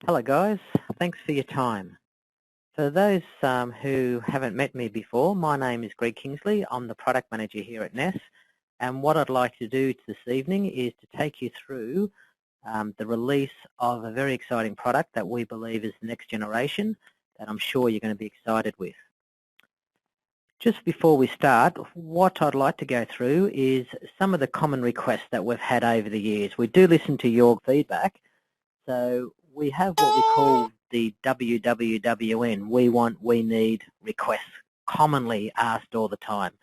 Hello guys, thanks for your time. For those who haven't met me before, my name is Greg Kingsley. I'm the product manager here at Ness, and what I'd like to do this evening is to take you through the release of a very exciting product that we believe is the next generation that I'm sure you're going to be excited with. Just before we start, what I'd like to go through is some of the common requests that we've had over the years. We do listen to your feedback, so we have what we call the WWWN, we want, we need requests, commonly asked all the time.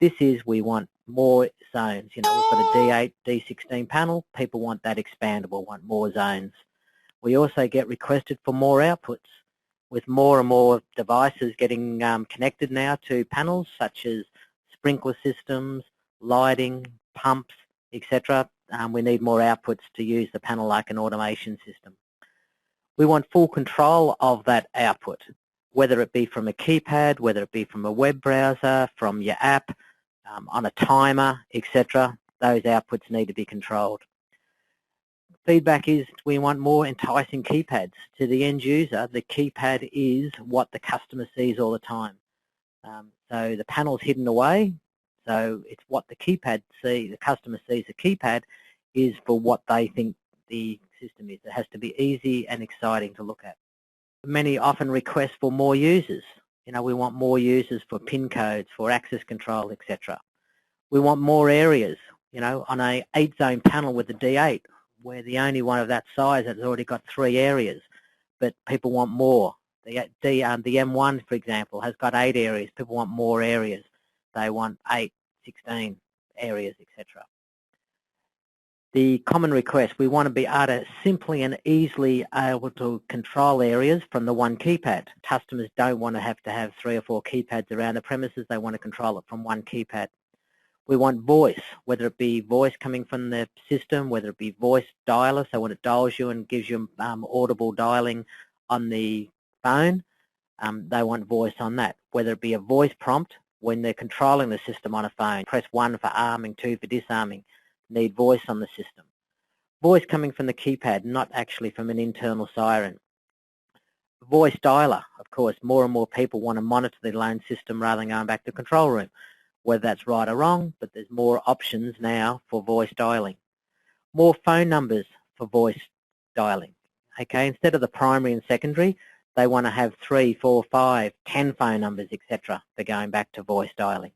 This is we want more zones. You know, we've got a D8, D16 panel. People want that expandable, want more zones. We also get requested for more outputs. With more and more devices getting connected now to panels, such as sprinkler systems, lighting, pumps, etc., we need more outputs to use the panel like an automation system. We want full control of that output, whether it be from a keypad, whether it be from a web browser, from your app, on a timer, etc. Those outputs need to be controlled. Feedback is we want more enticing keypads. To the end user, the keypad is what the customer sees all the time. So the panel's hidden away, so it's what the keypad sees, the customer sees the keypad is for what they think the system is. It has to be easy and exciting to look at. Many often request for more users. You know, we want more users for PIN codes, for access control, etc. We want more areas. You know, on a 8-zone panel with the D8, we're the only one of that size that's already got 3 areas, but people want more. The M1, for example, has got 8 areas. People want more areas. They want 8, 16 areas, etc. The common request, we want to be able to simply and easily able to control areas from the one keypad. Customers don't want to have 3 or 4 keypads around the premises. They want to control it from one keypad. We want voice, whether it be voice coming from the system, whether it be voice dialer, so when it dials you and gives you audible dialing on the phone, they want voice on that. Whether it be a voice prompt when they're controlling the system on a phone, press 1 for arming, 2 for disarming, need voice on the system. Voice coming from the keypad, not actually from an internal siren. Voice dialer, of course, more and more people want to monitor their own system rather than going back to the control room. Whether that's right or wrong, but there's more options now for voice dialing. More phone numbers for voice dialing. Okay, instead of the primary and secondary, they want to have 3, 4, 5, 10 phone numbers, etc. for going back to voice dialing.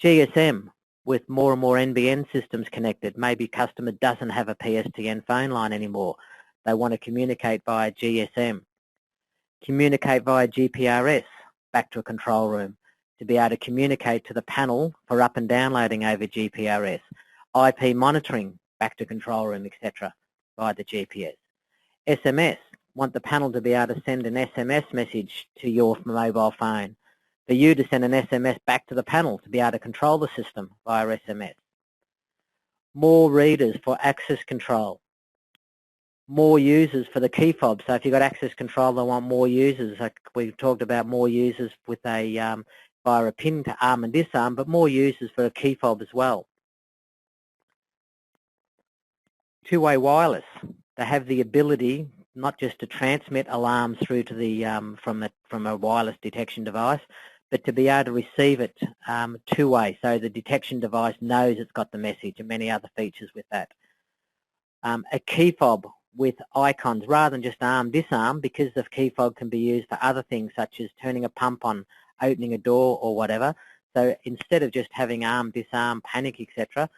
GSM, with more and more NBN systems connected, maybe customer doesn't have a PSTN phone line anymore. They want to communicate via GSM. Communicate via GPRS back to a control room, to be able to communicate to the panel for up and downloading over GPRS, IP monitoring back to control room, etc. via the GPS. SMS, want the panel to be able to send an SMS message to your mobile phone, for you to send an SMS back to the panel to be able to control the system via SMS. More readers for access control. More users for the key fob. So if you've got access control, they want more users. Like we talked about more users with a via a pin to arm and disarm, but more users for a key fob as well. Two-way wireless. They have the ability not just to transmit alarms through to the from a wireless detection device, but to be able to receive it two-way, so the detection device knows it's got the message, and many other features with that. A key fob with icons rather than just arm disarm, because the key fob can be used for other things such as turning a pump on, opening a door or whatever. So instead of just having arm, disarm, panic, etc.,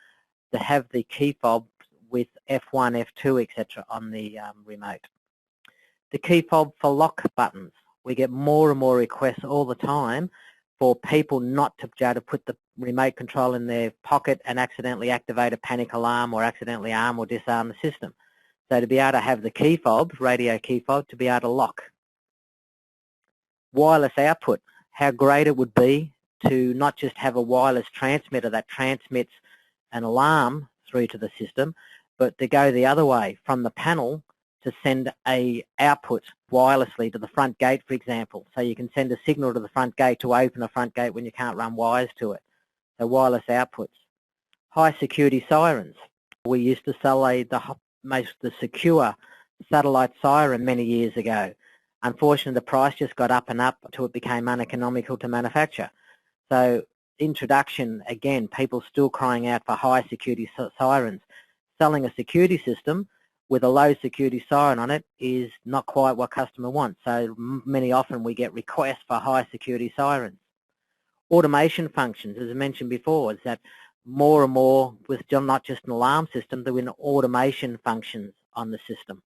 to have the key fob with F1, F2, etc. on the remote. The key fob for lock buttons. We get more and more requests all the time for people not to be able to put the remote control in their pocket and accidentally activate a panic alarm or accidentally arm or disarm the system. So to be able to have the key fob, radio key fob, to be able to lock. Wireless output. How great it would be to not just have a wireless transmitter that transmits an alarm through to the system, but to go the other way from the panel to send a output wirelessly to the front gate, for example. So you can send a signal to the front gate to open a front gate when you can't run wires to it. So wireless outputs. High security sirens. We used to sell the secure satellite siren many years ago. Unfortunately, the price just got up and up until it became uneconomical to manufacture. So introduction, again, people still crying out for high security sirens. Selling a security system with a low security siren on it is not quite what customer wants. So many often we get requests for high security sirens. Automation functions, as I mentioned before, is that more and more with not just an alarm system, there are automation functions on the system.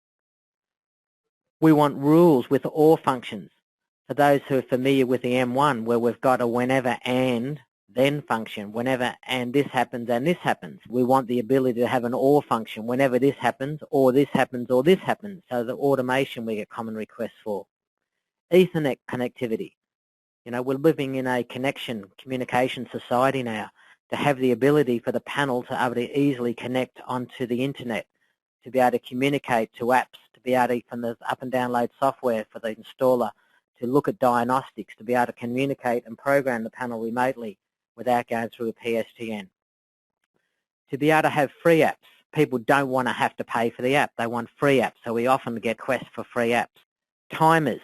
We want rules with OR functions. For those who are familiar with the M1, where we've got a whenever and then function, whenever and this happens and this happens. We want the ability to have an OR function, whenever this happens, or this happens, or this happens. So the automation we get common requests for. Ethernet connectivity. You know, we're living in a communication society now. To have the ability for the panel to be able to easily connect onto the internet, to be able to communicate to apps, to be able to, from the up and download software for the installer, to look at diagnostics, to be able to communicate and program the panel remotely without going through a PSTN. To be able to have free apps. People don't want to have to pay for the app. They want free apps, so we often get requests for free apps. Timers.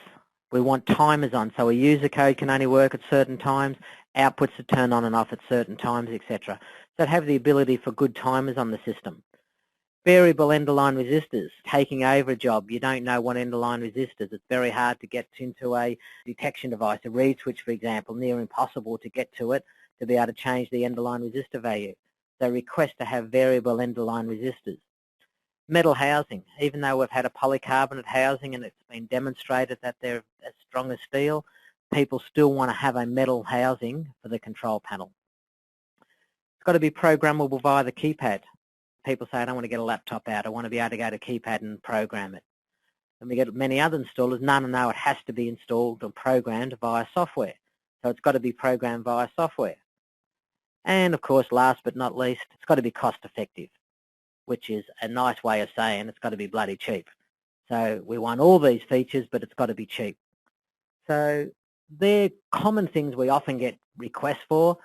We want timers on, so a user code can only work at certain times, outputs are turned on and off at certain times, etc. So have the ability for good timers on the system. Variable end-of-line resistors, taking over a job. You don't know what end-of-line resistors. It's very hard to get into a detection device, a reed switch, for example, near impossible to get to it to be able to change the end-of-line resistor value. So request to have variable end-of-line resistors. Metal housing, even though we've had a polycarbonate housing and it's been demonstrated that they're as strong as steel, people still want to have a metal housing for the control panel. It's got to be programmable via the keypad. People say, I don't want to get a laptop out, I want to be able to go to keypad and program it. And we get many other installers, no, it has to be installed or programmed via software. So it's got to be programmed via software. And of course, last but not least, it's got to be cost effective, which is a nice way of saying it's got to be bloody cheap. So we want all these features, but it's got to be cheap. So they're common things we often get requests for.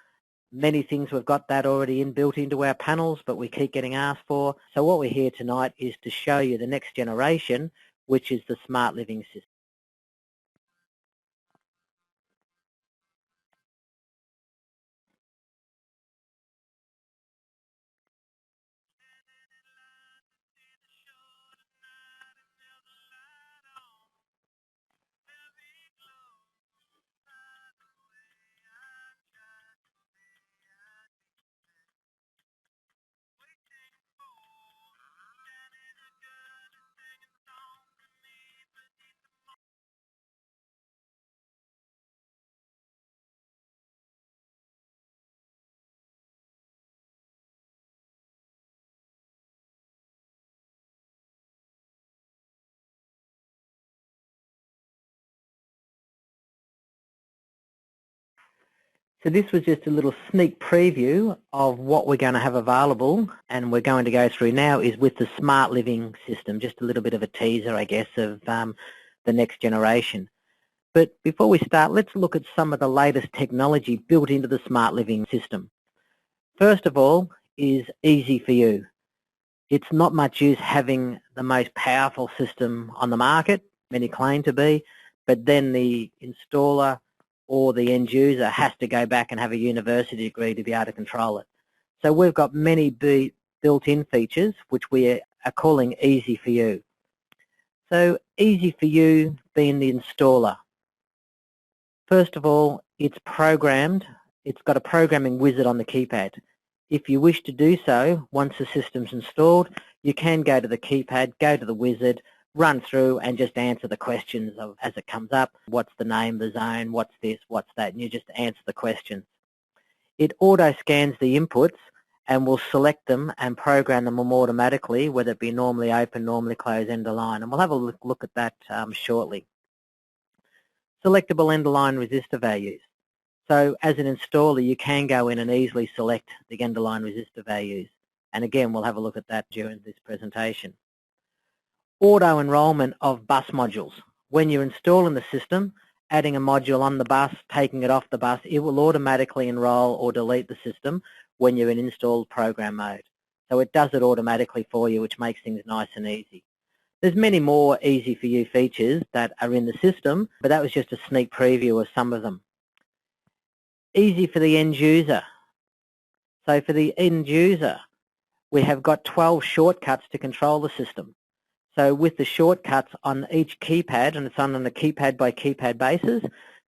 Many things we've got that already built into our panels, but we keep getting asked for. So what we're here tonight is to show you the next generation, which is the Smart Living system. So this was just a little sneak preview of what we're going to have available, and we're going to go through now is with the Smart Living system, just a little bit of a teaser, I guess, of the next generation. But before we start, let's look at some of the latest technology built into the Smart Living system. First of all is easy for you. It's not much use having the most powerful system on the market, many claim to be, but then the installer or the end user has to go back and have a university degree to be able to control it. So we've got many built-in features which we are calling easy for you. So easy for you being the installer. First of all, it's programmed. It's got a programming wizard on the keypad. If you wish to do so, once the system's installed, you can go to the keypad, go to the wizard, run through and just answer the questions as it comes up. What's the name of the zone? What's this? What's that? And you just answer the questions. It auto-scans the inputs and will select them and program them automatically, whether it be normally open, normally close, end of line. And we'll have a look at that shortly. Selectable end-of-line resistor values. So as an installer, you can go in and easily select the end-of-line resistor values. And again, we'll have a look at that during this presentation. Auto-enrollment of bus modules. When you're installing the system, adding a module on the bus, taking it off the bus, it will automatically enroll or delete the system when you're in installed program mode. So it does it automatically for you, which makes things nice and easy. There's many more easy for you features that are in the system, but that was just a sneak preview of some of them. Easy for the end user. So for the end user, we have got 12 shortcuts to control the system. So with the shortcuts on each keypad, and it's on a keypad by keypad basis,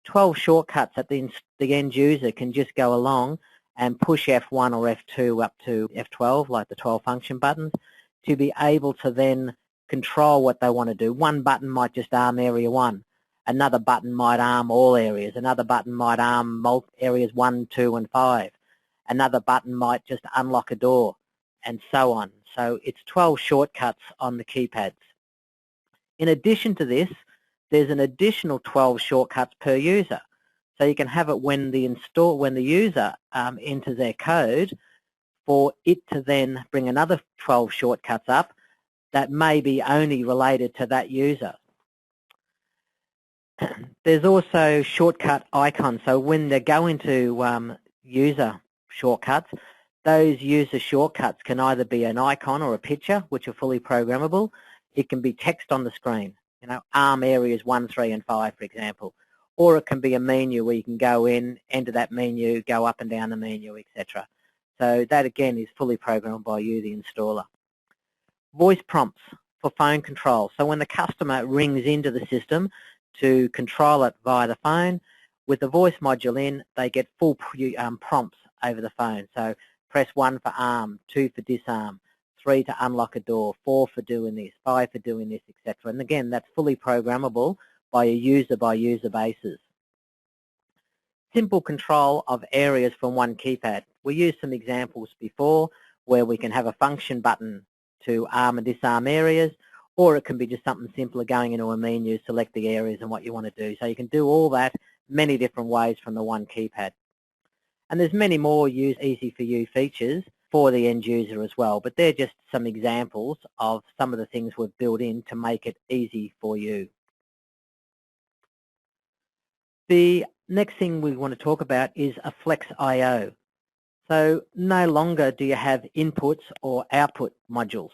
12 shortcuts that the end user can just go along and push F1 or F2 up to F12, like the 12 function buttons, to be able to then control what they want to do. One button might just arm area 1. Another button might arm all areas. Another button might arm areas 1, 2, and 5. Another button might just unlock a door, and so on. So it's 12 shortcuts on the keypads. In addition to this, there's an additional 12 shortcuts per user. So you can have it when the user enters their code, for it to then bring another 12 shortcuts up that may be only related to that user. There's also shortcut icons. So when they go into user shortcuts, those user shortcuts can either be an icon or a picture, which are fully programmable. It can be text on the screen, ARM areas 1, 3, and 5, for example. Or it can be a menu where you can go in, enter that menu, go up and down the menu, etc. So that, again, is fully programmed by you, the installer. Voice prompts for phone control. So when the customer rings into the system to control it via the phone, with the voice module in, they get full prompts over the phone. So press 1 for arm, 2 for disarm, 3 to unlock a door, 4 for doing this, 5 for doing this, etc. And again, that's fully programmable by a user-by-user basis. Simple control of areas from one keypad. We used some examples before where we can have a function button to arm and disarm areas, or it can be just something simpler, going into a menu, select the areas and what you want to do. So you can do all that many different ways from the one keypad. And there's many more easy for you features for the end user as well, but they're just some examples of some of the things we've built in to make it easy for you. The next thing we want to talk about is a Flex I/O. So no longer do you have inputs or output modules.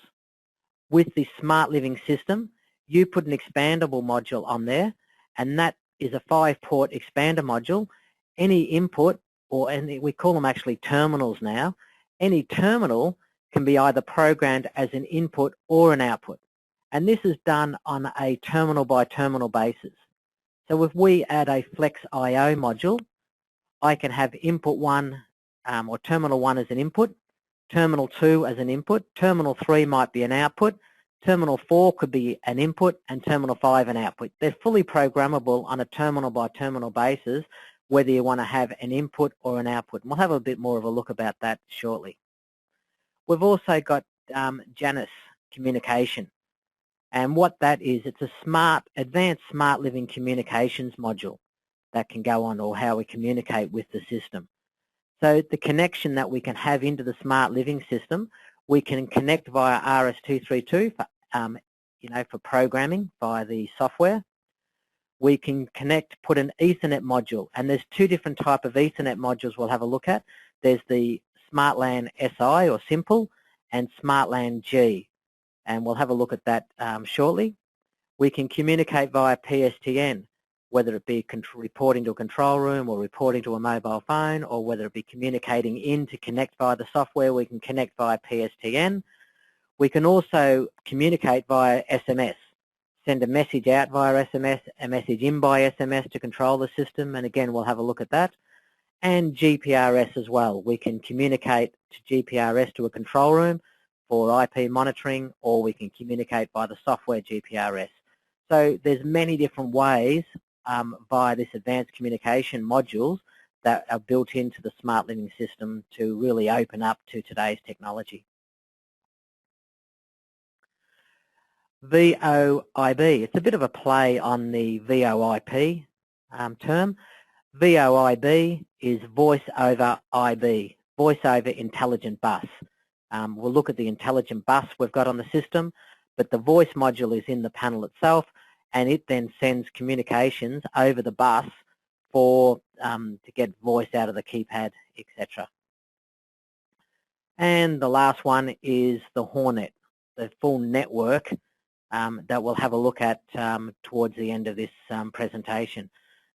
With the SmartLiving system, you put an expandable module on there, and that is a 5-port expander module. Any input, we call them actually terminals now, any terminal can be either programmed as an input or an output. And this is done on a terminal by terminal basis. So if we add a Flex I/O module, I can have input 1 or terminal 1 as an input, terminal 2 as an input, terminal 3 might be an output, terminal 4 could be an input, and terminal 5 an output. They're fully programmable on a terminal by terminal basis, whether you want to have an input or an output. And we'll have a bit more of a look about that shortly. We've also got Ness communication. And what that is, it's a advanced SmartLiving communications module that can go on, or how we communicate with the system. So the connection that we can have into the SmartLiving system, we can connect via RS-232 for programming via the software. We can put an Ethernet module, and there's 2 different types of Ethernet modules we'll have a look at. There's the SmartLAN SI or Simple and SmartLAN G, and we'll have a look at that shortly. We can communicate via PSTN, whether it be reporting to a control room or reporting to a mobile phone, or whether it be communicating in to connect via the software, we can connect via PSTN. We can also communicate via SMS, send a message out via SMS, a message in by SMS to control the system, and again we'll have a look at that. And GPRS as well. We can communicate to GPRS to a control room for IP monitoring, or we can communicate by the software GPRS. So there's many different ways via this advanced communication modules that are built into the SmartLiving system to really open up to today's technology. VoIP, it's a bit of a play on the VoIP term. VoIP is voice over IB, voice over intelligent bus. We'll look at the intelligent bus we've got on the system, but the voice module is in the panel itself, and it then sends communications over the bus to get voice out of the keypad, etc. And the last one is the Hornet, the full network that we'll have a look at towards the end of this presentation.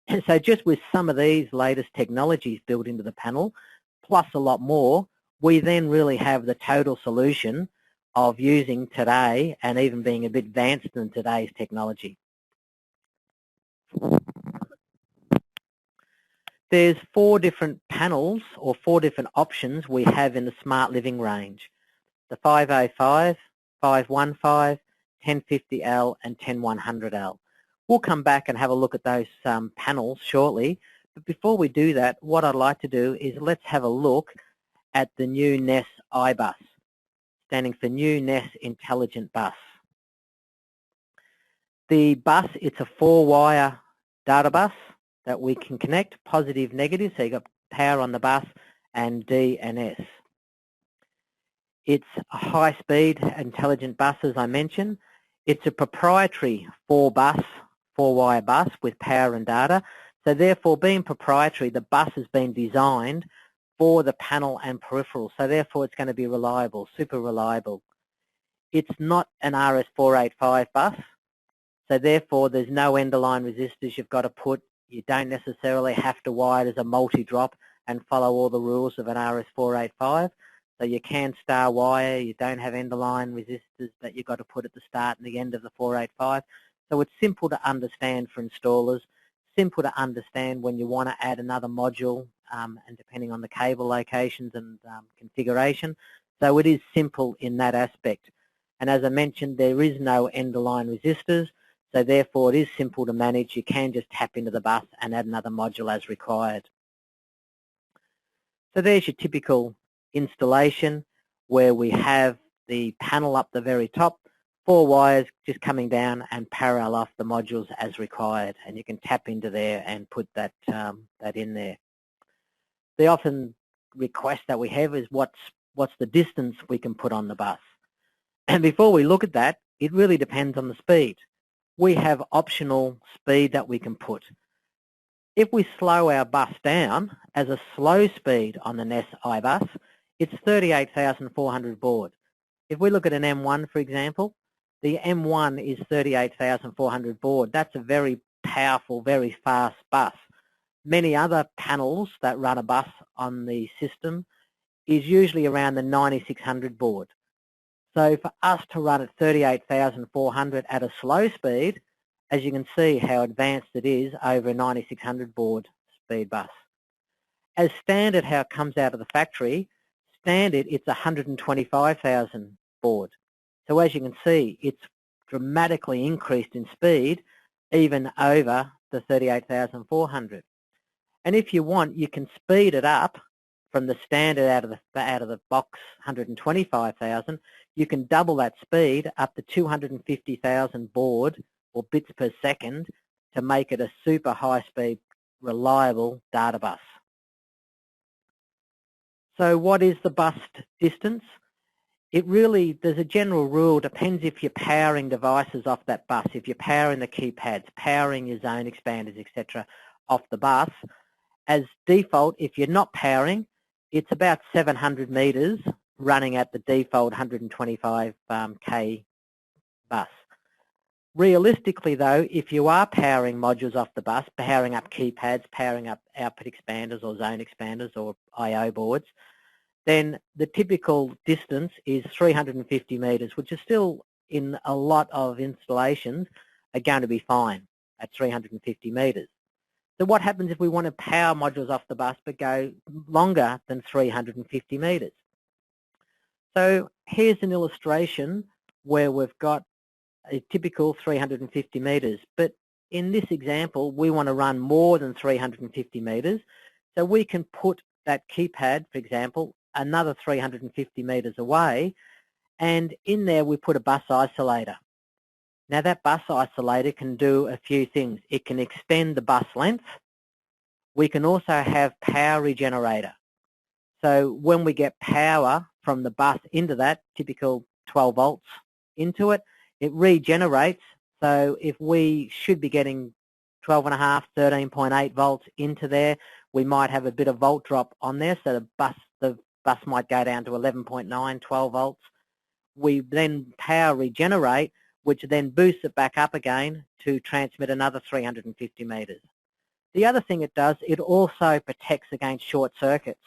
And so just with some of these latest technologies built into the panel, plus a lot more, we then really have the total solution of using today and even being a bit advanced than today's technology. There's 4 different panels or 4 different options we have in the Smart Living range. The 505, 515, 1050L and 10100L. We'll come back and have a look at those panels shortly, but before we do that, what I'd like to do is let's have a look at the new Ness iBus, standing for New Ness Intelligent Bus. The bus, it's a 4-wire data bus that we can connect, positive, negative, so you've got power on the bus and D and S. It's a high-speed intelligent bus, as I mentioned. It's a proprietary 4-wire bus with power and data. So therefore, being proprietary, the bus has been designed for the panel and peripheral. So therefore, it's going to be reliable, super reliable. It's not an RS485 bus. So therefore, there's no end-of-line resistors you've got to put. You don't necessarily have to wire it as a multi-drop and follow all the rules of an RS485. So you can star wire, you don't have end-of-line resistors that you've got to put at the start and the end of the 485. So it's simple to understand for installers, simple to understand when you want to add another module and depending on the cable locations and configuration. So it is simple in that aspect. And as I mentioned, there is no end-of-line resistors, so therefore it is simple to manage. You can just tap into the bus and add another module as required. So there's your typical installation where we have the panel up the very top, 4 wires just coming down and parallel off the modules as required, and you can tap into there and put that in there. The often request that we have is what's the distance we can put on the bus. And before we look at that, it really depends on the speed. We have optional speed that we can put. If we slow our bus down as a slow speed on the Ness iBus, it's 38,400 baud. If we look at an M1, for example, the M1 is 38,400 baud. That's a very powerful, very fast bus. Many other panels that run a bus on the system is usually around the 9,600 baud. So for us to run at 38,400 at a slow speed, as you can see how advanced it is over a 9,600 baud speed bus. As standard, how it comes out of the factory, standard it's 125,000 baud. So as you can see, it's dramatically increased in speed even over the 38,400. And if you want, you can speed it up from the standard out of the box 125,000. You can double that speed up to 250,000 baud or bits per second to make it a super high-speed, reliable data bus. So what is the bus distance? It really, there's a general rule, depends if you're powering devices off that bus, if you're powering the keypads, powering your zone expanders, etc. off the bus. As default, if you're not powering, it's about 700 metres running at the default 125K bus. Realistically though, if you are powering modules off the bus, powering up keypads, powering up output expanders or zone expanders or I/O boards, then the typical distance is 350 metres, which is still in a lot of installations are going to be fine at 350 metres. So what happens if we want to power modules off the bus but go longer than 350 metres? So here's an illustration where we've got a typical 350 metres, but in this example we want to run more than 350 metres, so we can put that keypad, for example, another 350 metres away, and in there we put a bus isolator. Now that bus isolator can do a few things. It can extend the bus length. We can also have power regenerator. So when we get power from the bus into that, typical 12 volts into it, it regenerates. So if we should be getting 12.5, 13.8 volts into there, we might have a bit of volt drop on there. So the bus might go down to 11.9, 12 volts. We then power regenerate. which then boosts it back up again to transmit another 350 meters. The other thing it does, it also protects against short circuits.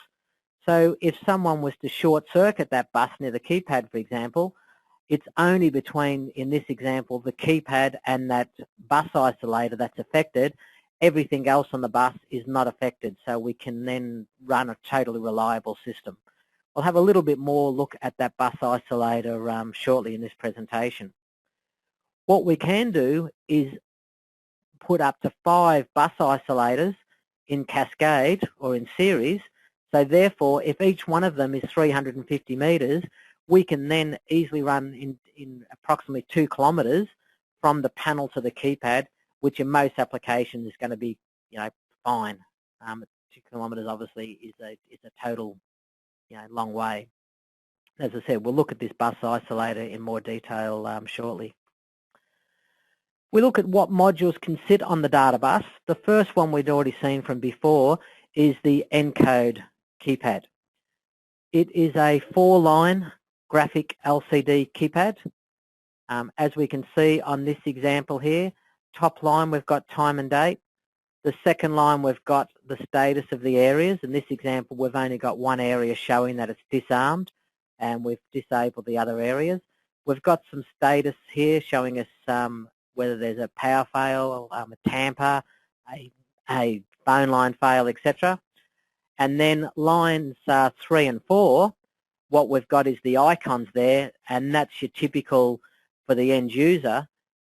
So if someone was to short circuit that bus near the keypad, for example, it's only between, in this example, the keypad and that bus isolator that's affected. Everything else on the bus is not affected, so we can then run a totally reliable system. We'll have a little bit more look at that bus isolator shortly in this presentation. What we can do is put up to 5 bus isolators in cascade or in series. So therefore, if each one of them is 350 meters, we can then easily run in approximately 2 kilometers from the panel to the keypad, which in most applications is going to be, fine. 2 kilometers obviously is a total, long way. As I said, we'll look at this bus isolator in more detail shortly. We look at what modules can sit on the data bus. The first one we'd already seen from before is the ENCODE keypad. It is a 4-line graphic LCD keypad. As we can see on this example here, top line we've got time and date. The second line we've got the status of the areas. In this example we've only got one area showing that it's disarmed, and we've disabled the other areas. We've got some status here showing us whether there's a power fail, a tamper, a phone line fail, etc. And then lines 3 and 4, what we've got is the icons there, and that's your typical for the end user.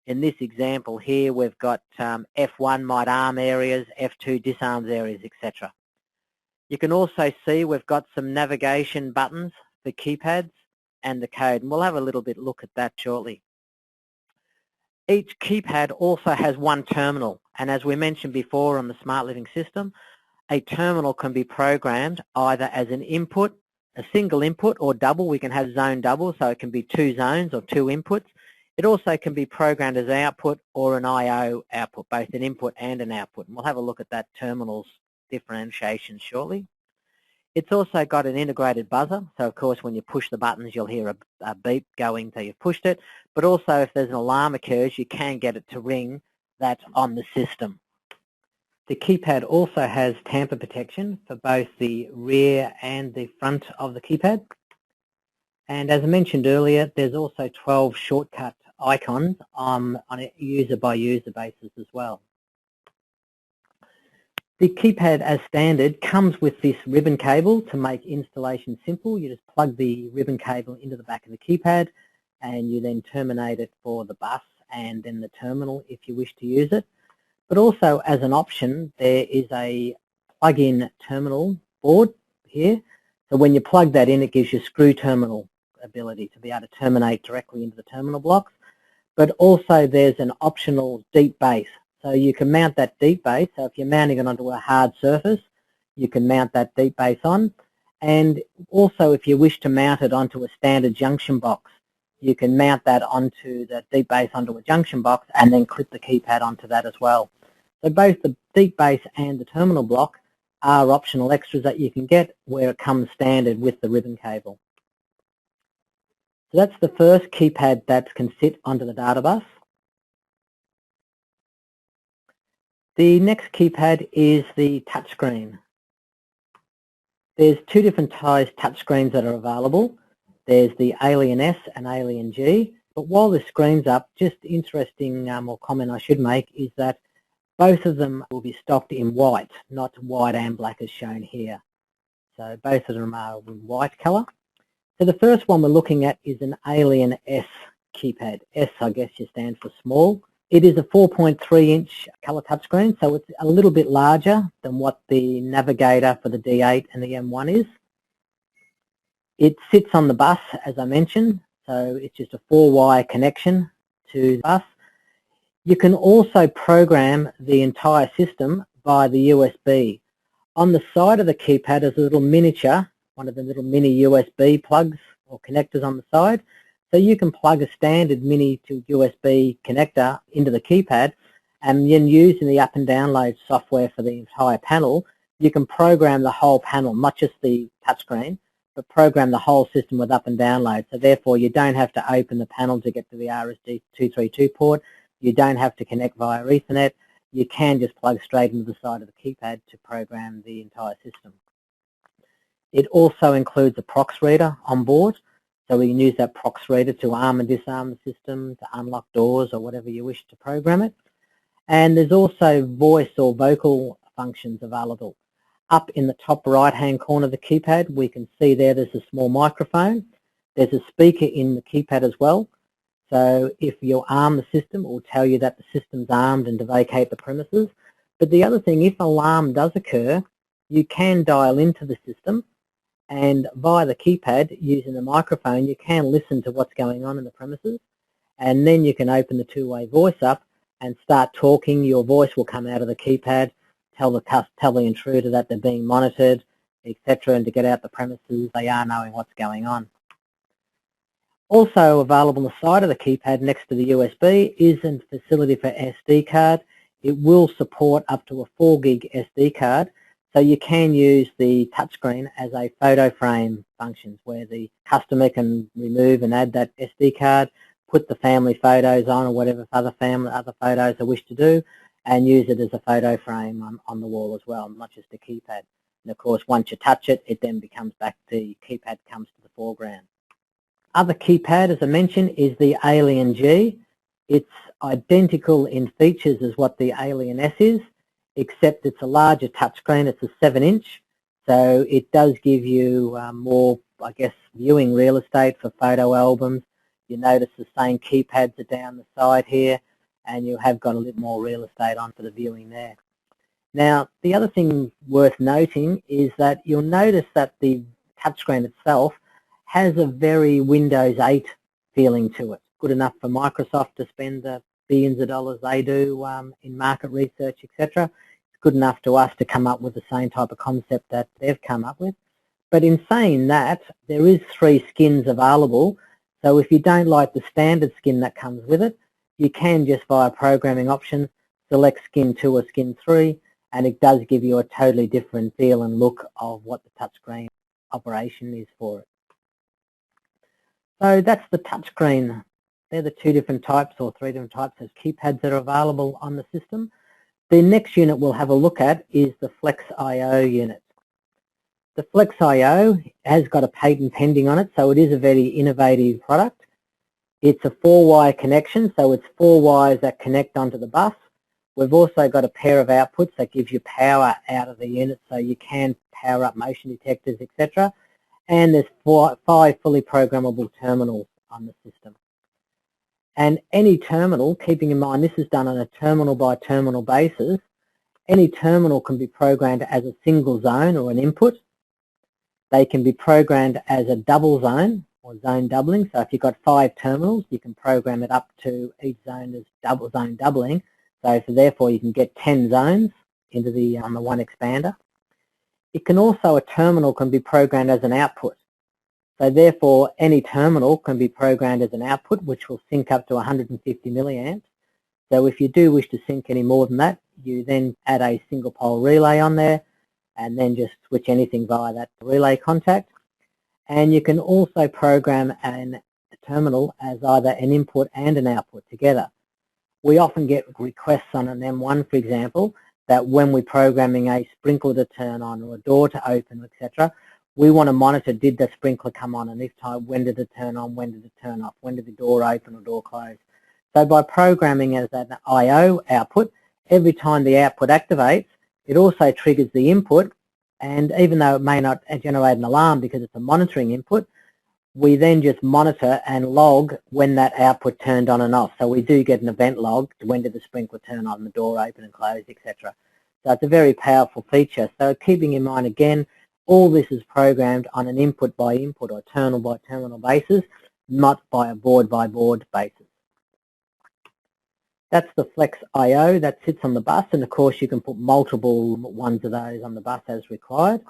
In this example here, we've got F1 might arm areas, F2 disarms areas, etc. You can also see we've got some navigation buttons for keypads and the code, and we'll have a little bit look at that shortly. Each keypad also has one terminal, and as we mentioned before on the SmartLiving system, a terminal can be programmed either as an input, a single input, or double. We can have zone double, so it can be 2 zones or 2 inputs. It also can be programmed as output or an I/O output, both an input and an output. And we'll have a look at that terminal's differentiation shortly. It's also got an integrated buzzer, so of course when you push the buttons you'll hear a beep going till you've pushed it, but also if there's an alarm occurs you can get it to ring that on the system. The keypad also has tamper protection for both the rear and the front of the keypad. And as I mentioned earlier, there's also 12 shortcut icons on a user-by-user basis as well. The keypad as standard comes with this ribbon cable to make installation simple. You just plug the ribbon cable into the back of the keypad and you then terminate it for the bus and then the terminal if you wish to use it. But also as an option there is a plug-in terminal board here. So when you plug that in it gives you screw terminal ability to be able to terminate directly into the terminal blocks. But also there's an optional deep base. So you can mount that deep base. So if you're mounting it onto a hard surface, you can mount that deep base on. And also if you wish to mount it onto a standard junction box, you can mount that onto the deep base onto a junction box and then clip the keypad onto that as well. So both the deep base and the terminal block are optional extras that you can get where it comes standard with the ribbon cable. So that's the first keypad that can sit onto the data bus. The next keypad is the touchscreen. There's 2 different size touchscreens that are available. There's the Alien S and Alien G. But while the screen's up, just interesting or comment I should make is that both of them will be stocked in white, not white and black as shown here. So both of them are in white colour. So the first one we're looking at is an Alien S keypad. S, I guess, just stands for small. It is a 4.3-inch colour touchscreen, so it's a little bit larger than what the Navigator for the D8 and the M1 is. It sits on the bus, as I mentioned, so it's just a 4-wire connection to the bus. You can also program the entire system via the USB. On the side of the keypad is a little miniature, one of the little mini USB plugs or connectors on the side. So you can plug a standard mini to USB connector into the keypad, and then using the up and download software for the entire panel, you can program the whole panel, not just the touchscreen, but program the whole system with up and download. So therefore you don't have to open the panel to get to the RSD232 port. You don't have to connect via Ethernet. You can just plug straight into the side of the keypad to program the entire system. It also includes a prox reader on board, so we can use that prox reader to arm and disarm the system, to unlock doors or whatever you wish to program it. And there's also voice or vocal functions available. Up in the top right-hand corner of the keypad, we can see there's a small microphone. There's a speaker in the keypad as well. So if you arm the system, it will tell you that the system's armed and to vacate the premises. But the other thing, if alarm does occur, you can dial into the system, and via the keypad, using the microphone, you can listen to what's going on in the premises, and then you can open the two-way voice up and start talking. Your voice will come out of the keypad, tell the intruder that they're being monitored, etc., and to get out the premises, they are knowing what's going on. Also available on the side of the keypad next to the USB is a facility for SD card. It will support up to a 4 gig SD card, so you can use the touchscreen as a photo frame functions where the customer can remove and add that SD card, put the family photos on or whatever other photos they wish to do, and use it as a photo frame on the wall as well, not just a keypad. And of course, once you touch it, it then becomes back, the keypad comes to the foreground. Other keypad, as I mentioned, is the Alien G. It's identical in features as what the Alien S is, except it's a larger touchscreen. It's a 7-inch, so it does give you more, I guess, viewing real estate for photo albums. You notice the same keypads are down the side here, and you have got a little more real estate on for the viewing there. Now, the other thing worth noting is that you'll notice that the touchscreen itself has a very Windows 8 feeling to it. Good enough for Microsoft to spend the billions of dollars they do in market research, etc. It's good enough to us to come up with the same type of concept that they've come up with. But in saying that, there is 3 skins available. So if you don't like the standard skin that comes with it, you can just via programming options select skin 2 or skin 3, and it does give you a totally different feel and look of what the touchscreen operation is for it. So that's the touchscreen. They're the 2 different types or 3 different types of keypads that are available on the system. The next unit we'll have a look at is the Flex IO unit. The Flex IO has got a patent pending on it, so it is a very innovative product. It's a 4-wire connection, so it's 4 wires that connect onto the bus. We've also got a pair of outputs that gives you power out of the unit, so you can power up motion detectors, etc. And there's 5 fully programmable terminals on the system. And any terminal, keeping in mind this is done on a terminal by terminal basis, any terminal can be programmed as a single zone or an input. They can be programmed as a double zone or zone doubling. So if you've got 5 terminals, you can program it up to each zone as double zone doubling. So therefore you can get 10 zones into the on the one expander. It can also, a terminal can be programmed as an output. So therefore any terminal can be programmed as an output, which will sync up to 150 milliamps. So if you do wish to sync any more than that, you then add a single pole relay on there and then just switch anything via that relay contact. And you can also program a terminal as either an input and an output together. We often get requests on an M1, for example, that when we're programming a sprinkler to turn on or a door to open, etc., we want to monitor, did the sprinkler come on, and if time, when did it turn on, when did it turn off, when did the door open or door close. So by programming as an I/O output, every time the output activates, it also triggers the input, and even though it may not generate an alarm because it's a monitoring input, we then just monitor and log when that output turned on and off. So we do get an event log to when did the sprinkler turn on, the door open and close, etc. So it's a very powerful feature. So keeping in mind again, all this is programmed on an input by input or terminal by terminal basis, not by a board by board basis. That's the Flex IO that sits on the bus, and of course you can put multiple ones of those on the bus as required.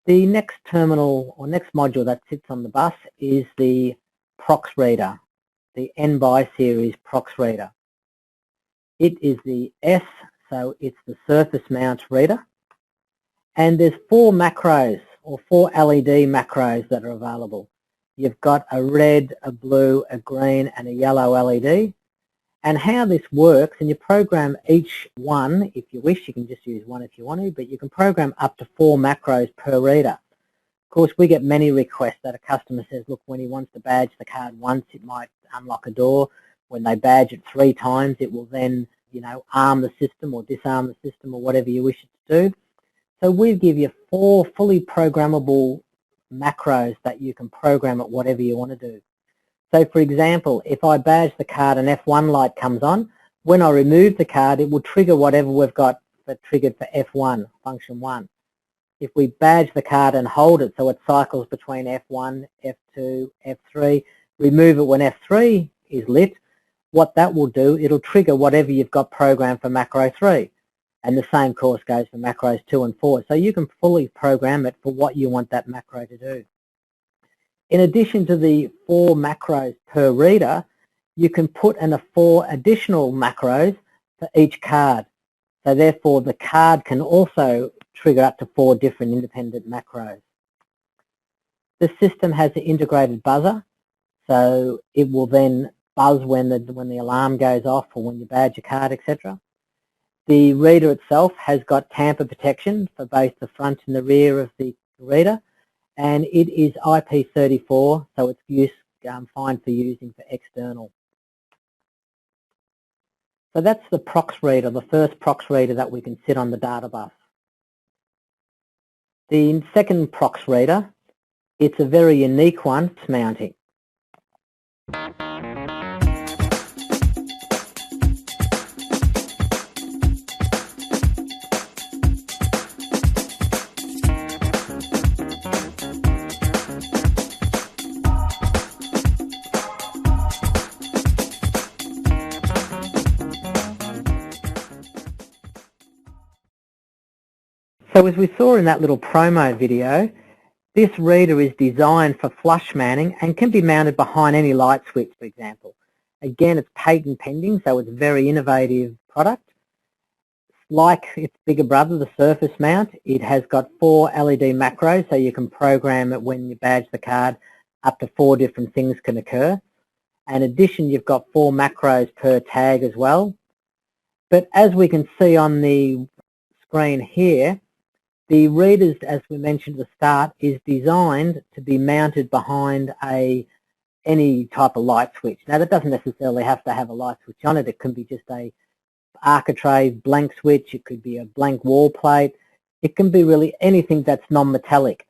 The next terminal or next module that sits on the bus is the prox reader, the NBI series prox reader. It is the S, so it's the surface mount reader. And there's 4 macros or 4 LED macros that are available. You've got a red, a blue, a green and a yellow LED. And how this works, and you program each one if you wish, you can just use one if you want to, but you can program up to 4 macros per reader. Of course, we get many requests that a customer says, look, when he wants to badge the card once, it might unlock a door. When they badge it 3 times, it will then, arm the system or disarm the system or whatever you wish it to do. So we give you 4 fully programmable macros that you can program at whatever you want to do. So for example, if I badge the card and F1 light comes on, when I remove the card, it will trigger whatever we've got triggered for F1, function 1. If we badge the card and hold it so it cycles between F1, F2, F3, remove it when F3 is lit, what that will do, it'll trigger whatever you've got programmed for macro 3. And the same course goes for macros 2 and 4. So you can fully program it for what you want that macro to do. In addition to the 4 macros per reader, you can put in 4 additional macros for each card. So therefore the card can also trigger up to 4 different independent macros. The system has an integrated buzzer, so it will then buzz when the alarm goes off or when you badge a card, etc. The reader itself has got tamper protection for both the front and the rear of the reader, and it is IP34, so it's fine for using for external. So that's the prox reader, the first prox reader that we can sit on the data bus. The second prox reader, it's a very unique one, it's mounting. So as we saw in that little promo video, this reader is designed for flush mounting and can be mounted behind any light switch, for example. Again, it's patent pending, so it's a very innovative product. Like its bigger brother, the surface mount, it has got 4 LED macros, so you can program it when you badge the card. Up to 4 different things can occur. In addition, you've got 4 macros per tag as well. But as we can see on the screen here, the readers, as we mentioned at the start, is designed to be mounted behind any type of light switch. Now that doesn't necessarily have to have a light switch on it. It can be just a architrave blank switch. It could be a blank wall plate. It can be really anything that's non-metallic.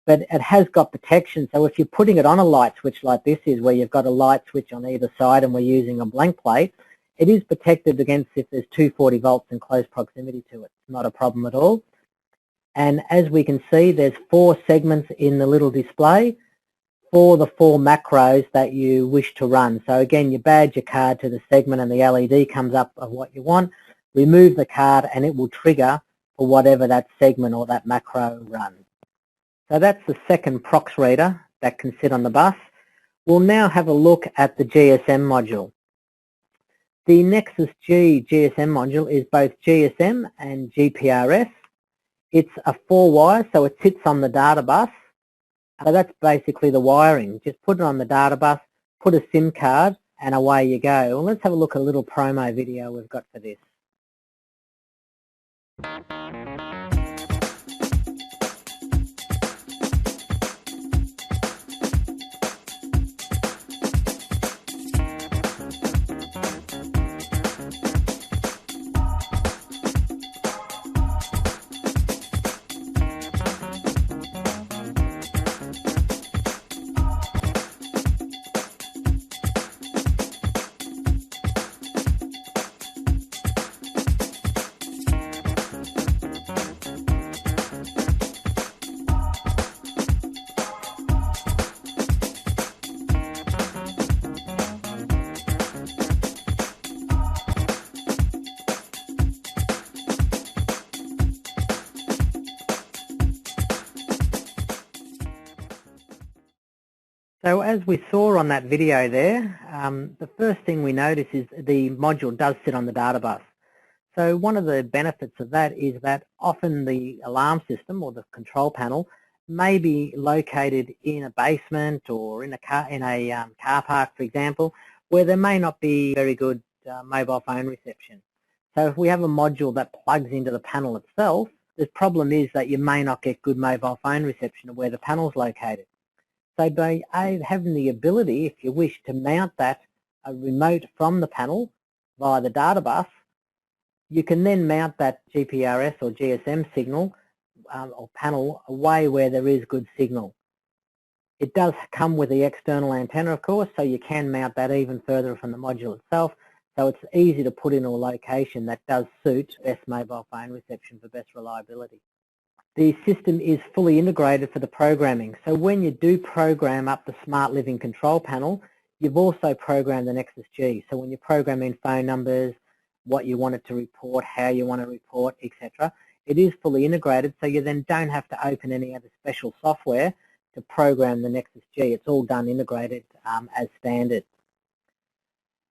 But it has got protection. So if you're putting it on a light switch like this is, where you've got a light switch on either side and we're using a blank plate, it is protected against if there's 240 volts in close proximity to it. It's not a problem at all. And as we can see, there's 4 segments in the little display for the 4 macros that you wish to run. So again, you badge your card to the segment and the LED comes up of what you want. Remove the card and it will trigger for whatever that segment or that macro runs. So that's the second prox reader that can sit on the bus. We'll now have a look at the GSM module. The Nexus G GSM module is both GSM and GPRS. It's a 4-wire, so it sits on the data bus. So that's basically the wiring. Just put it on the data bus, put a SIM card, and away you go. Well, let's have a look at a little promo video we've got for this. So as we saw on that video there, the first thing we notice is the module does sit on the data bus. So one of the benefits of that is that often the alarm system or the control panel maybe located in a basement or in a car park, for example, where there may not be very good mobile phone reception. So if we have a module that plugs into the panel itself, the problem is that you may not get good mobile phone reception of where the panel is located. So by having the ability, if you wish, to mount that remote from the panel via the data bus, you can then mount that GPRS or GSM signal or panel away where there is good signal. It does come with the external antenna, of course, so you can mount that even further from the module itself. So it's easy to put in a location that does suit best mobile phone reception for best reliability. The system is fully integrated for the programming. So when you do program up the SmartLiving control panel, you've also programmed the Nexus G. So when you program in phone numbers, what you want it to report, how you want to report, etc., it is fully integrated, so you then don't have to open any other special software to program the Nexus G. It's all done integrated as standard.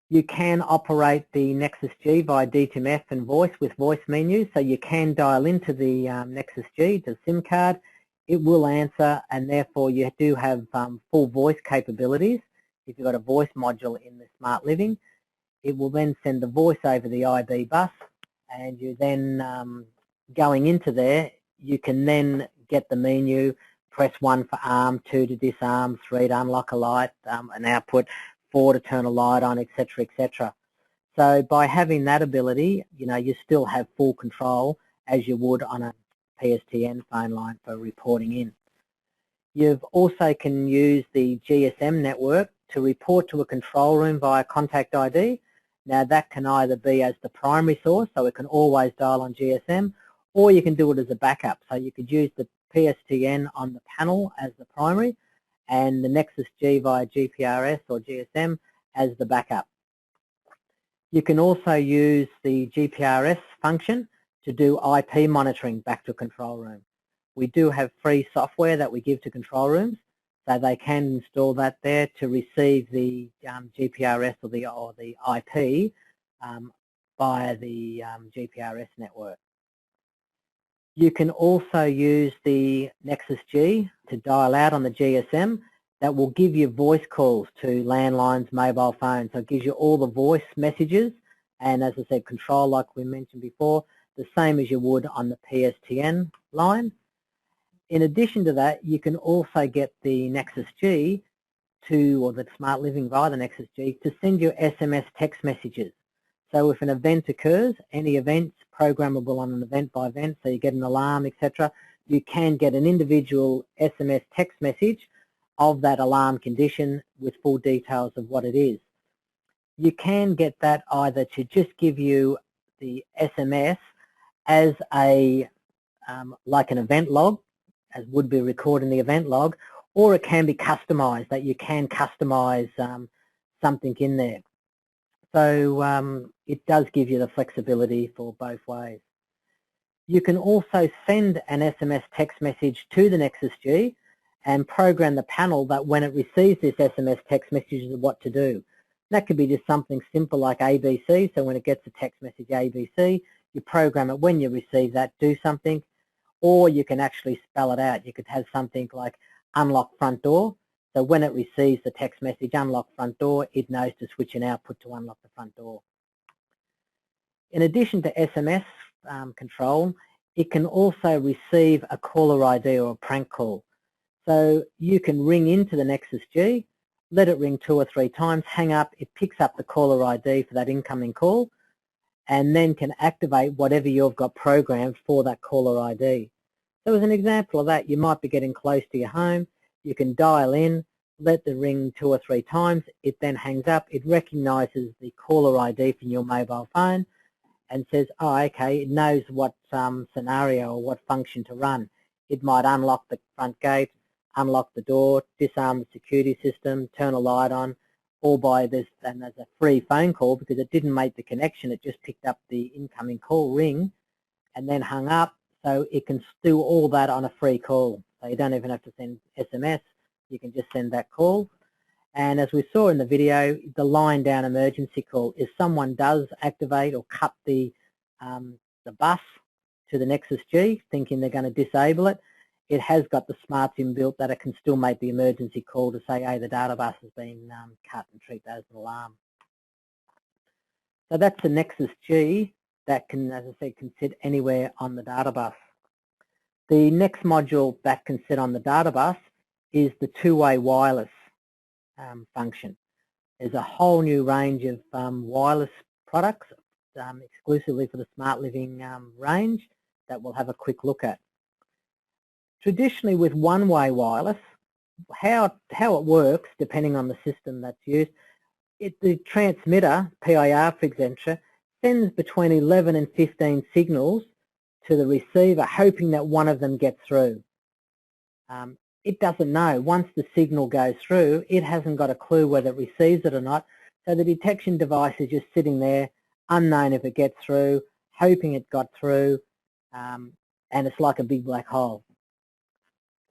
You can operate the Nexus G via DTMF and voice with voice menus, so you can dial into the Nexus G, the SIM card. It will answer, and therefore you do have full voice capabilities. If you've got a voice module in the SmartLiving, it will then send the voice over the IB bus, and you then, going into there, you can then get the menu, press 1 for arm, 2 to disarm, 3 to unlock a light, an output, 4 to turn a light on, etc., etc. So by having that ability, you still have full control as you would on a PSTN phone line for reporting in. You've also can use the GSM network to report to a control room via contact ID. Now that can either be as the primary source, so it can always dial on GSM, or you can do it as a backup. So you could use the PSTN on the panel as the primary and the Nexus G via GPRS or GSM as the backup. You can also use the GPRS function to do IP monitoring back to a control room. We do have free software that we give to control rooms, so they can install that there to receive the GPRS or the IP via the GPRS network. You can also use the Nexus G to dial out on the GSM. That will give you voice calls to landlines, mobile phones. So it gives you all the voice messages, and as I said, control, like we mentioned before, the same as you would on the PSTN line. In addition to that, you can also get the Nexus G or the SmartLiving via the Nexus G to send you SMS text messages. So if an event occurs, any event's programmable on an event by event, so you get an alarm, etc., you can get an individual SMS text message of that alarm condition with full details of what it is. You can get that either to just give you the SMS as a like an event log, as would be recording the event log, or it can be customized, that you can customize something in there. So it does give you the flexibility for both ways. You can also send an SMS text message to the Nexus G and program the panel that when it receives this SMS text message what to do. That could be just something simple like ABC, so when it gets a text message ABC, you program it when you receive that, do something, or you can actually spell it out. You could have something like unlock front door, so when it receives the text message unlock front door, it knows to switch an output to unlock the front door. In addition to SMS control, it can also receive a caller ID or a prank call. So you can ring into the Nexus G, let it ring 2 or 3 times, hang up, it picks up the caller ID for that incoming call, and then can activate whatever you've got programmed for that caller ID. So as an example of that, you might be getting close to your home, you can dial in, let it ring 2 or 3 times, it then hangs up, it recognises the caller ID from your mobile phone and says, oh okay, it knows what scenario or what function to run. It might unlock the front gate, unlock the door, disarm the security system, turn a light on, all by this, and there's a free phone call because it didn't make the connection, it just picked up the incoming call ring and then hung up, so it can do all that on a free call. So you don't even have to send SMS, you can just send that call. And as we saw in the video, the line down emergency call, if someone does activate or cut the bus to the Nexus G, thinking they're going to disable it, it has got the smarts inbuilt that it can still make the emergency call to say, hey, the data bus has been cut, and treat that as an alarm. So that's the Nexus G that can, as I said, can sit anywhere on the data bus. The next module that can sit on the data bus is the two-way wireless function. There's a whole new range of wireless products exclusively for the SmartLiving range that we'll have a quick look at. Traditionally with one-way wireless, how it works, depending on the system that's used, the transmitter, PIR for example, sends between 11 and 15 signals to the receiver, hoping that one of them gets through. It doesn't know. Once the signal goes through, it hasn't got a clue whether it receives it or not, so the detection device is just sitting there, unknown if it gets through, hoping it got through, and it's like a big black hole.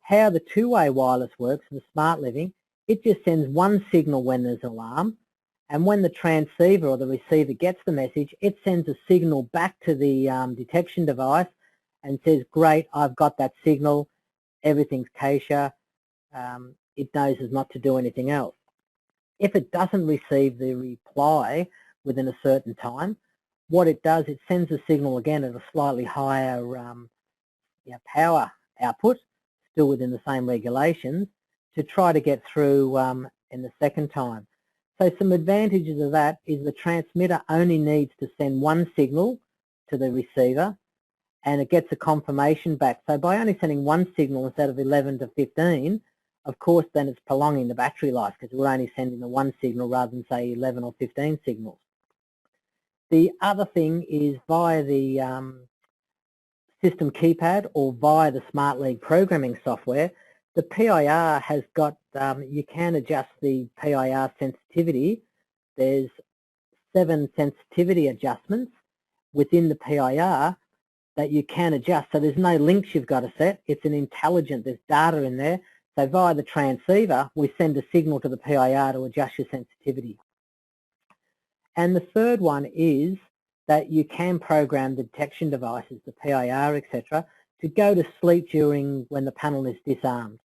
How the two-way wireless works in the SmartLiving, it just sends one signal when there's an alarm, and when the transceiver or the receiver gets the message, it sends a signal back to the detection device and says, great, I've got that signal, everything's kosher, it knows not to do anything else. If it doesn't receive the reply within a certain time, what it does, it sends a signal again at a slightly higher power output, still within the same regulations, to try to get through in the second time. So some advantages of that is the transmitter only needs to send one signal to the receiver and it gets a confirmation back. So by only sending one signal instead of 11 to 15, of course then it's prolonging the battery life because we're only sending the one signal rather than say 11 or 15 signals. The other thing is via the system keypad or via the SmartLiving programming software, the PIR has got, you can adjust the PIR sensitivity. There's 7 sensitivity adjustments within the PIR that you can adjust. So there's no links you've got to set. It's an intelligent, there's data in there. So via the transceiver, we send a signal to the PIR to adjust your sensitivity. And the third one is that you can program the detection devices, the PIR, etc., to go to sleep during when the panel is disarmed.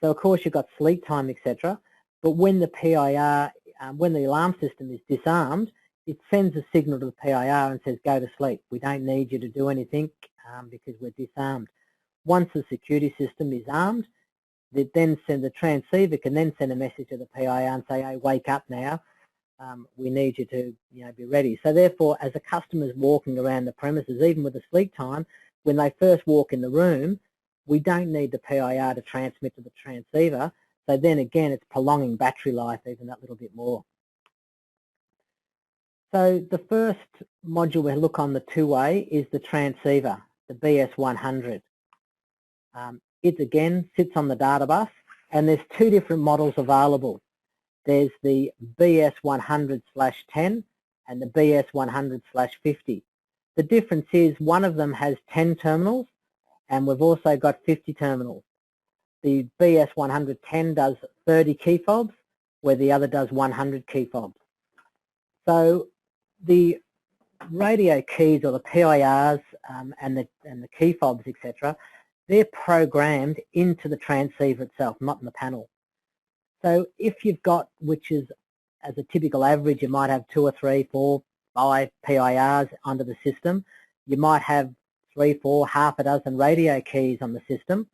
So of course you've got sleep time, etc., but when the PIR, when the alarm system is disarmed, it sends a signal to the PIR and says, go to sleep. We don't need you to do anything because we're disarmed. Once the security system is armed, the transceiver can then send a message to the PIR and say, hey, wake up now. We need you to be ready. So therefore, as a customer's walking around the premises, even with the sleep time, when they first walk in the room, we don't need the PIR to transmit to the transceiver. So then again, it's prolonging battery life even that little bit more. So the first module we look on the two-way is the transceiver, the BS100. It again sits on the data bus, and there's two different models available. There's the BS100/10 and the BS100/50. The difference is one of them has 10 terminals and we've also got 50 terminals. The BS110 does 30 key fobs, where the other does 100 key fobs. So the radio keys or the PIRs and the key fobs, etc., they're programmed into the transceiver itself, not in the panel. So if you've got, which is as a typical average, you might have 2 or 3, 4, 5 PIRs under the system. You might have 3, 4, half a dozen radio keys on the system.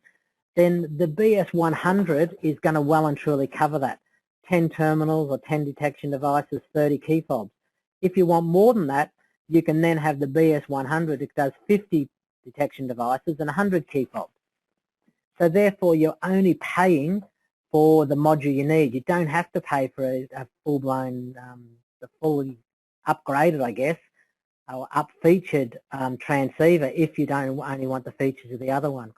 Then the BS100 is going to well and truly cover that. 10 terminals or 10 detection devices, 30 key fobs. If you want more than that, you can then have the BS100. It does 50 detection devices and 100 key fobs. So therefore, you're only paying for the module you need. You don't have to pay for a full-blown, the fully upgraded, I guess, or up-featured transceiver if you don't only want the features of the other one.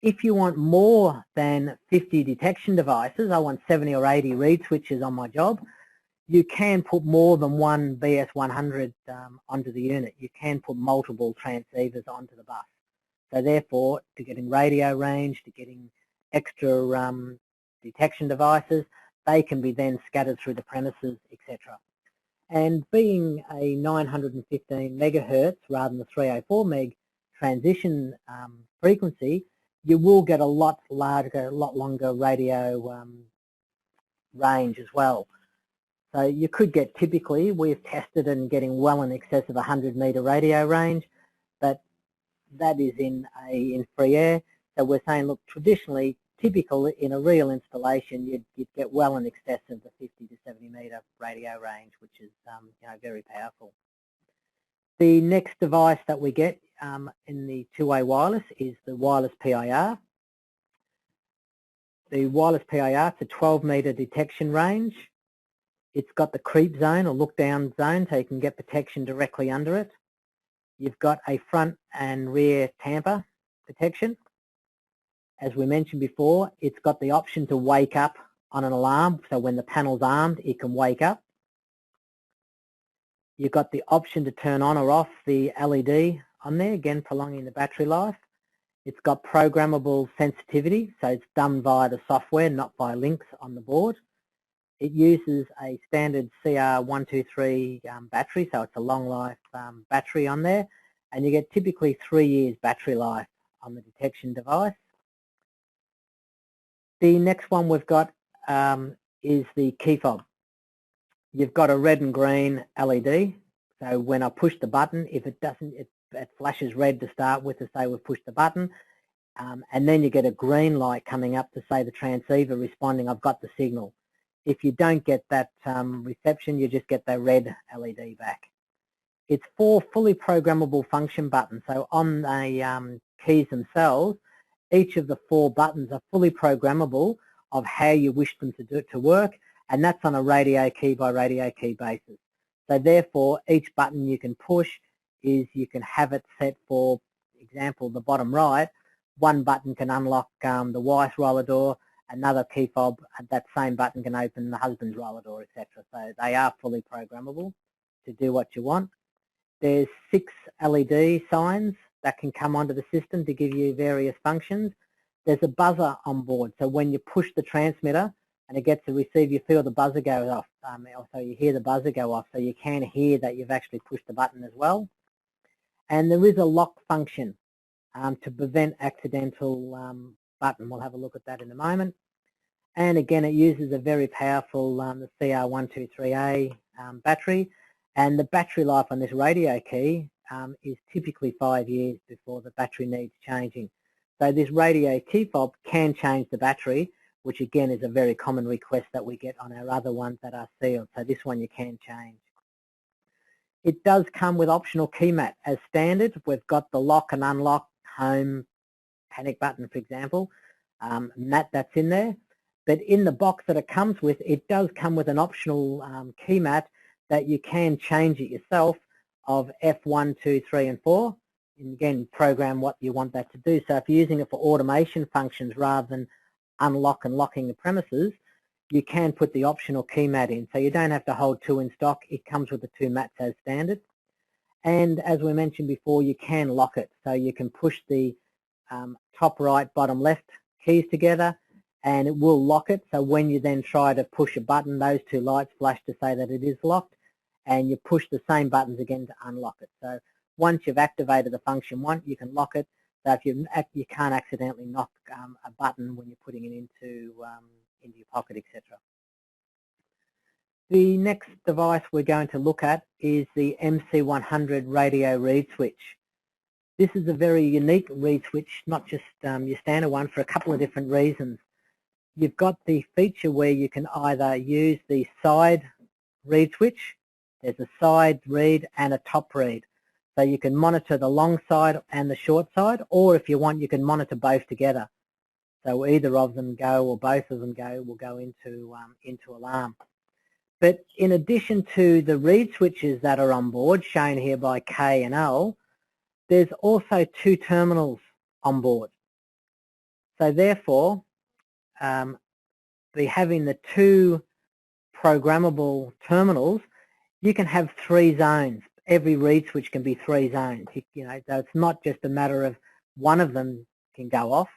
If you want more than 50 detection devices, I want 70 or 80 read switches on my job, you can put more than one BS100 onto the unit. You can put multiple transceivers onto the bus. So therefore, to getting radio range, to getting extra detection devices, they can be then scattered through the premises, etc. And being a 915 megahertz rather than the 304 meg transition frequency, you will get a lot larger, a lot longer radio range as well. So you could get, typically, we've tested and getting well in excess of 100-metre radio range, but that is in free air. So we're saying, look, traditionally, typical in a real installation, you'd get well in excess of the 50 to 70-metre radio range, which is very powerful. The next device that we get in the two-way wireless is the wireless PIR. The wireless PIR, it's a 12-metre detection range. It's got the creep zone or look down zone, so you can get protection directly under it. You've got a front and rear tamper protection. As we mentioned before, it's got the option to wake up on an alarm, so when the panel's armed, it can wake up. You've got the option to turn on or off the LED on there, again prolonging the battery life. It's got programmable sensitivity, so it's done via the software, not via links on the board. It uses a standard CR123 battery, so it's a long life battery on there, and you get typically 3 years battery life on the detection device. The next one we've got is the key fob. You've got a red and green LED, so when I push the button, if it doesn't, it flashes red to start with to say we've pushed the button, and then you get a green light coming up to say the transceiver responding, I've got the signal. If you don't get that reception, you just get the red LED back. It's 4 fully programmable function buttons, so on the keys themselves, each of the 4 buttons are fully programmable of how you wish them to work, and that's on a radio key by radio key basis. So therefore, each button you can push is you can have it set for example, the bottom right. One button can unlock the wife's roller door, another key fob, that same button can open the husband's roller door, etc. So they are fully programmable to do what you want. There's 6 LED signs that can come onto the system to give you various functions. There's a buzzer on board, so when you push the transmitter and it gets to receive, you feel the buzzer go off, so you hear the buzzer go off, so you can hear that you've actually pushed the button as well. And there is a lock function to prevent accidental button. We'll have a look at that in a moment. And again, it uses a very powerful the CR123A battery, and the battery life on this radio key is typically 5 years before the battery needs changing. So this radio key fob can change the battery, which again is a very common request that we get on our other ones that are sealed. So this one you can change. It does come with optional key mat as standard. We've got the lock and unlock, home, panic button, for example, mat that's in there. But in the box that it comes with, it does come with an optional key mat that you can change it yourself of F1, 2, 3 and 4. And again, program what you want that to do. So if you're using it for automation functions rather than unlock and locking the premises, you can put the optional key mat in. So you don't have to hold 2 in stock. It comes with the 2 mats as standard. And as we mentioned before, you can lock it. So you can push the top right, bottom left keys together, and it will lock it. So when you then try to push a button, those 2 lights flash to say that it is locked, and you push the same buttons again to unlock it. So once you've activated the function 1, you can lock it. So if you can't accidentally knock a button when you're putting it into your pocket, etc. The next device we're going to look at is the MC100 radio reed switch. This is a very unique reed switch, not just your standard one, for a couple of different reasons. You've got the feature where you can either use the side reed switch, there's a side reed and a top reed. So you can monitor the long side and the short side, or if you want, you can monitor both together. So either of them go or both of them go will go into alarm. But in addition to the reed switches that are on board, shown here by K and L, there's also 2 terminals on board. So therefore, by having the 2 programmable terminals, you can have 3 zones. Every reed switch can be 3 zones. You know, so it's not just a matter of one of them can go off.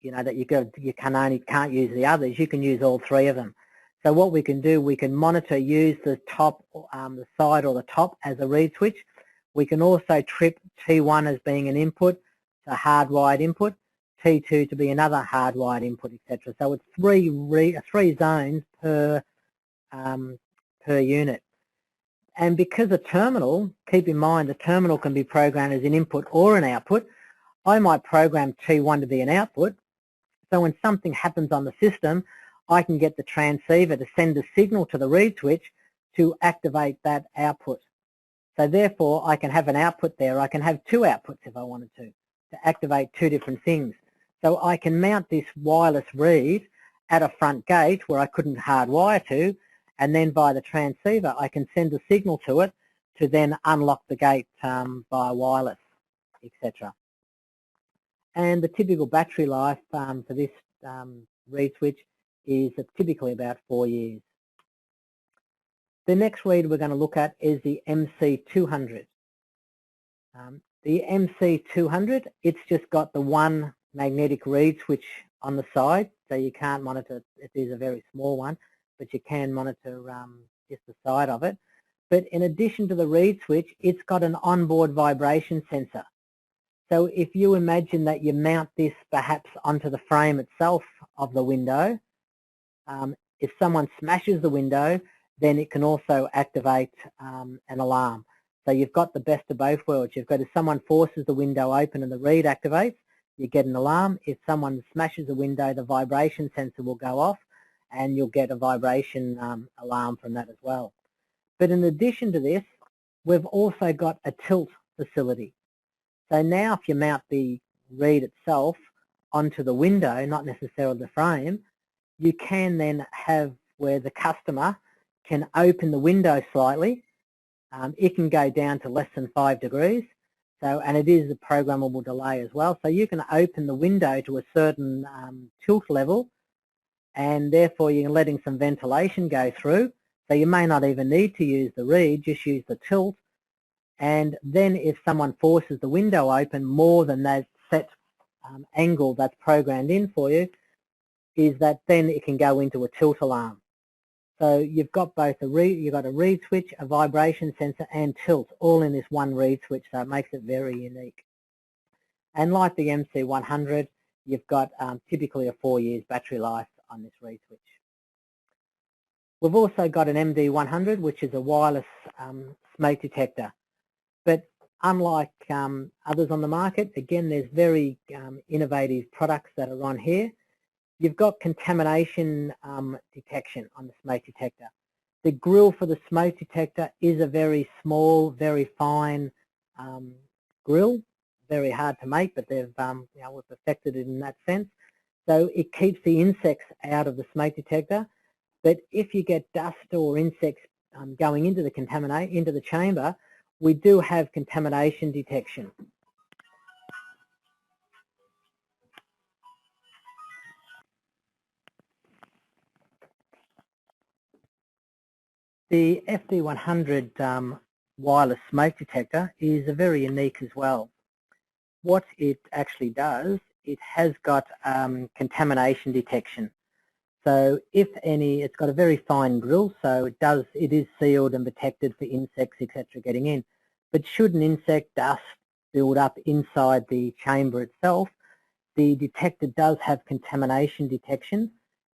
You know, that you can't use the others. You can use all 3 of them. So what we can do, we can monitor, use the top, the side or the top as a reed switch. We can also trip T1 as being an input, a hardwired input. T2 to be another hardwired input, etc. So it's three zones per unit. And because a terminal, keep in mind, a terminal can be programmed as an input or an output. I might program T1 to be an output. So when something happens on the system, I can get the transceiver to send a signal to the reed switch to activate that output. So therefore, I can have an output there. I can have two outputs if I wanted to activate two different things. So I can mount this wireless reed at a front gate where I couldn't hardwire to, and then by the transceiver, I can send a signal to it to then unlock the gate via wireless, etc. And the typical battery life for this reed switch is typically about 4 years. The next reed we're going to look at is the MC200. The MC200, it's just got the one magnetic reed switch on the side, so you can't monitor, it is a very small one, but you can monitor just the side of it. But in addition to the reed switch, it's got an onboard vibration sensor. So if you imagine that you mount this perhaps onto the frame itself of the window, if someone smashes the window, then it can also activate an alarm. So you've got the best of both worlds. You've got if someone forces the window open and the reed activates, you get an alarm. If someone smashes the window, the vibration sensor will go off and you'll get a vibration alarm from that as well. But in addition to this, we've also got a tilt facility. So now if you mount the reed itself onto the window, not necessarily the frame, you can then have where the customer can open the window slightly. It can go down to less than 5 degrees, and it is a programmable delay as well. So you can open the window to a certain tilt level, and therefore you're letting some ventilation go through. So you may not even need to use the reed, just use the tilt. And then if someone forces the window open more than that set angle that's programmed in for you, is that then it can go into a tilt alarm. So you've got both a reed switch, a vibration sensor and tilt all in this one reed switch, so it makes it very unique. And like the MC100, you've got typically a 4 years battery life on this reed switch. We've also got an MD100, which is a wireless smoke detector. But unlike others on the market, again, there's very innovative products that are on here. You've got contamination detection on the smoke detector. The grill for the smoke detector is a very small, very fine grill, very hard to make, but they've we've perfected it in that sense. So it keeps the insects out of the smoke detector. But if you get dust or insects going into the chamber, we do have contamination detection. The FD100 wireless smoke detector is very unique as well. What it actually does, it has got contamination detection. So if any, it's got a very fine grill, so it is sealed and protected for insects, etc. getting in. But should an insect dust build up inside the chamber itself, the detector does have contamination detection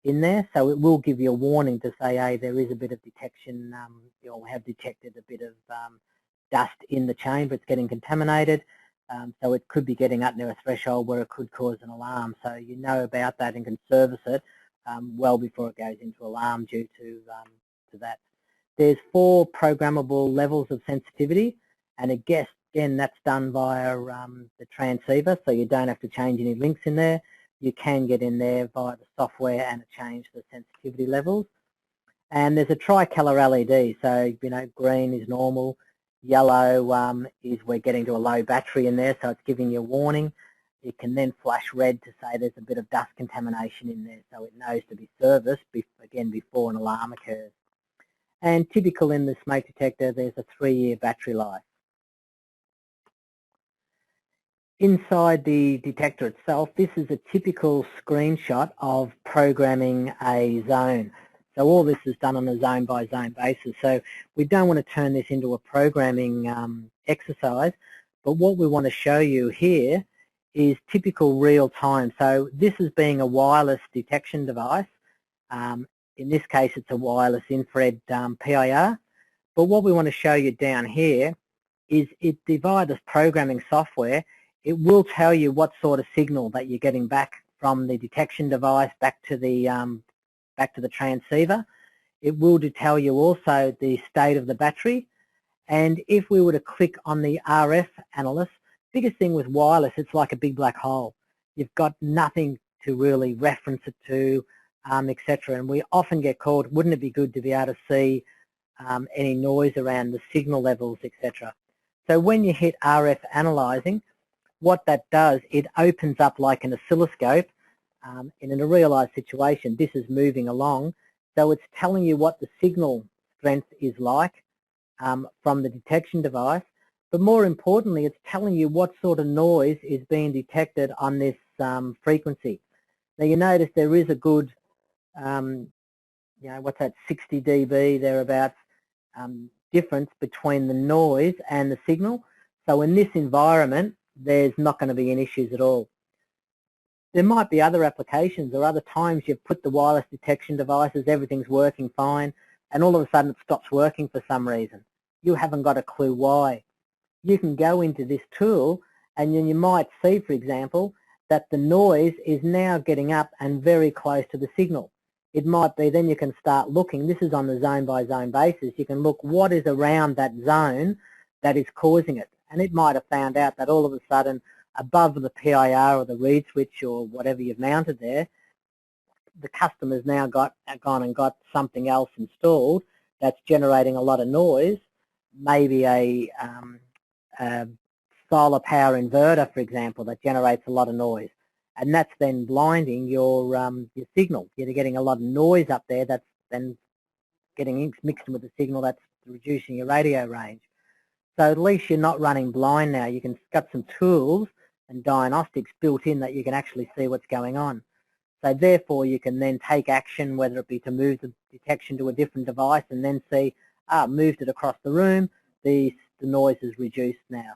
in there, so it will give you a warning to say, hey, there is a bit of detection, we have detected a bit of dust in the chamber, it's getting contaminated, so it could be getting up near a threshold where it could cause an alarm. So you know about that and can service it well before it goes into alarm due to that. There's 4 programmable levels of sensitivity, and again, that's done via the transceiver, so you don't have to change any links in there. You can get in there via the software and change the sensitivity levels. And there's a tricolor LED, so green is normal, yellow is we're getting to a low battery in there, so it's giving you a warning. It can then flash red to say there's a bit of dust contamination in there, so it knows to be serviced, again, before an alarm occurs. And typical in the smoke detector, there's a 3-year battery life. Inside the detector itself, this is a typical screenshot of programming a zone. So all this is done on a zone-by-zone basis. So we don't want to turn this into a programming exercise, but what we want to show you here is typical real time. So this is being a wireless detection device. In this case, it's a wireless infrared PIR. But what we want to show you down here is via this programming software, it will tell you what sort of signal that you're getting back from the detection device back to the transceiver. It will tell you also the state of the battery. And if we were to click on the RF analyst, biggest thing with wireless, it's like a big black hole. You've got nothing to really reference it to, etc. And we often get called, wouldn't it be good to be able to see any noise around the signal levels, etc. So when you hit RF analyzing, what that does, it opens up like an oscilloscope. In a realized situation, this is moving along, so it's telling you what the signal strength is like from the detection device, but more importantly, it's telling you what sort of noise is being detected on this frequency. Now you notice there is a good, what's that, 60 dB thereabouts difference between the noise and the signal. So in this environment, there's not going to be any issues at all. There might be other applications or other times you've put the wireless detection devices, everything's working fine, and all of a sudden it stops working for some reason. You haven't got a clue why. You can go into this tool and then you might see, for example, that the noise is now getting up and very close to the signal. It might be, then you can start looking, this is on the zone by zone basis, you can look what is around that zone that is causing it. And it might have found out that all of a sudden above the PIR or the reed switch or whatever you've mounted there, the customer's now gone and got something else installed that's generating a lot of noise, maybe a solar power inverter, for example, that generates a lot of noise. And that's then blinding your signal. You're getting a lot of noise up there that's then getting mixed with the signal that's reducing your radio range. So at least you're not running blind now. You can got some tools and diagnostics built in that you can actually see what's going on. So therefore you can then take action, whether it be to move the detection to a different device and then see, moved it across the room, the noise is reduced now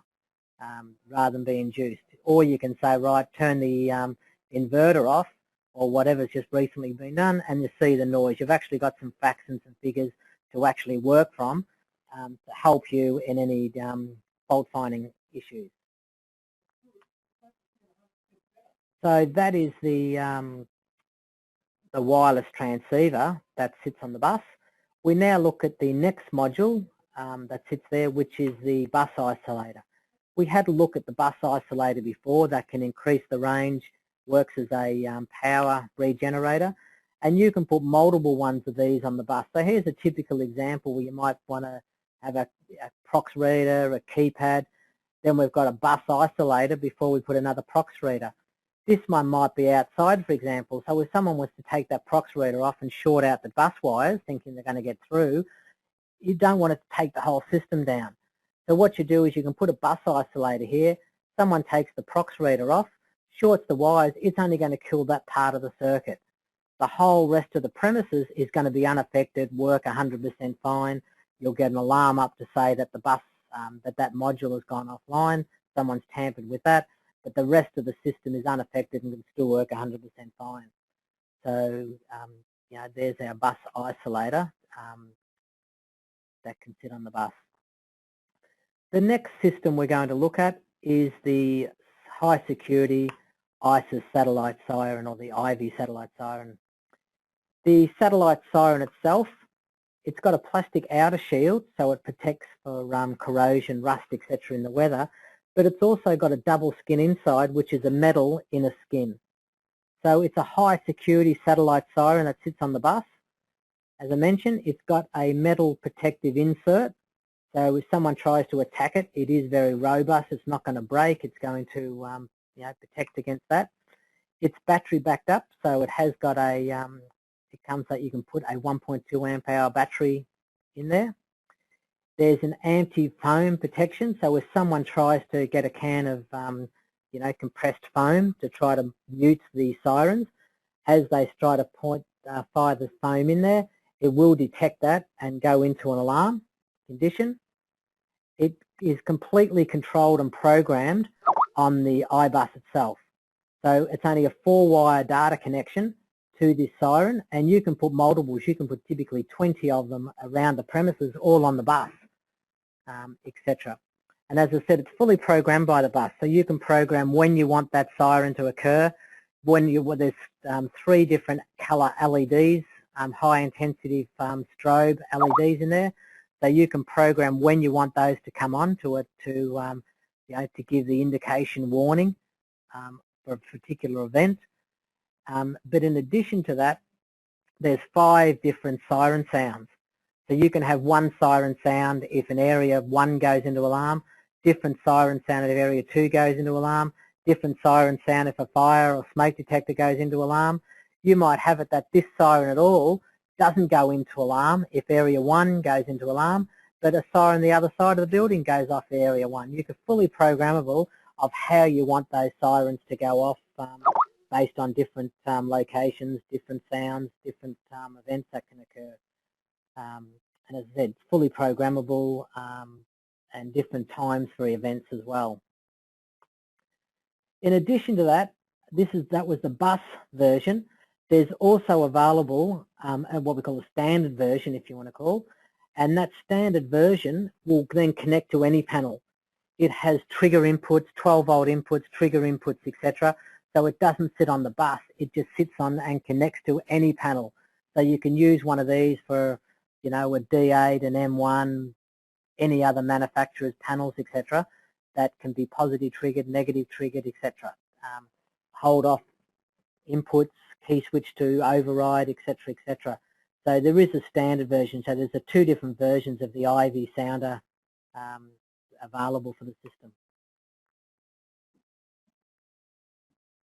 rather than being induced. Or you can say, right, turn the inverter off or whatever's just recently been done and you see the noise. You've actually got some facts and some figures to actually work from to help you in any fault finding issues. So that is the wireless transceiver that sits on the bus. We now look at the next module that sits there, which is the bus isolator. We had a look at the bus isolator before that can increase the range, works as a power regenerator, and you can put multiple ones of these on the bus. So here's a typical example where you might want to have a prox reader, a keypad, then we've got a bus isolator before we put another prox reader. This one might be outside, for example, so if someone was to take that prox reader off and short out the bus wires, thinking they're going to get through, you don't want to take the whole system down. So what you do is you can put a bus isolator here, someone takes the prox reader off, shorts the wires, it's only going to kill that part of the circuit. The whole rest of the premises is going to be unaffected, work 100% fine. You'll get an alarm up to say that the bus, that module has gone offline, someone's tampered with that, but the rest of the system is unaffected and can still work 100% fine. So, there's our bus isolator that can sit on the bus. The next system we're going to look at is the high security ISIS satellite siren, or the Ivy satellite siren. The satellite siren itself, it's got a plastic outer shield, so it protects for corrosion, rust, etc. in the weather, but it's also got a double skin inside, which is a metal inner skin. So it's a high security satellite siren that sits on the bus. As I mentioned, it's got a metal protective insert, so if someone tries to attack it, it is very robust, it's not going to break, it's going to protect against that. It's battery backed up, so it has got a, it comes that you can put a 1.2 amp hour battery in there. There's an anti-foam protection, so if someone tries to get a can of compressed foam to try to mute the sirens, as they try to fire the foam in there, it will detect that and go into an alarm condition. It is completely controlled and programmed on the iBus itself. So it's only a 4-wire data connection to this siren, and you can put multiples. You can put typically 20 of them around the premises, all on the bus, etc. And as I said, it's fully programmed by the bus, so you can program when you want that siren to occur. There's 3 different colour LEDs, high intensity strobe LEDs in there, so you can program when you want those to come on to give the indication warning for a particular event. But in addition to that, there's 5 different siren sounds. So you can have one siren sound if an area 1 goes into alarm, different siren sound if area 2 goes into alarm, different siren sound if a fire or smoke detector goes into alarm. You might have it that this siren at all doesn't go into alarm if area 1 goes into alarm, but a siren the other side of the building goes off area 1. You can fully programmable of how you want those sirens to go off based on different locations, different sounds, different events that can occur. And as I said, fully programmable and different times for events as well. In addition to that, that was the bus version. There's also available what we call a standard version, if you want to call, and that standard version will then connect to any panel. It has trigger inputs, 12-volt inputs, trigger inputs, etc. So it doesn't sit on the bus. It just sits on and connects to any panel. So you can use one of these for, a D8, an M1, any other manufacturer's panels, etc. That can be positive triggered, negative triggered, etc. Hold off inputs, key switch to override, etc., etc. So there is a standard version. So there's 2 different versions of the IV sounder available for the system.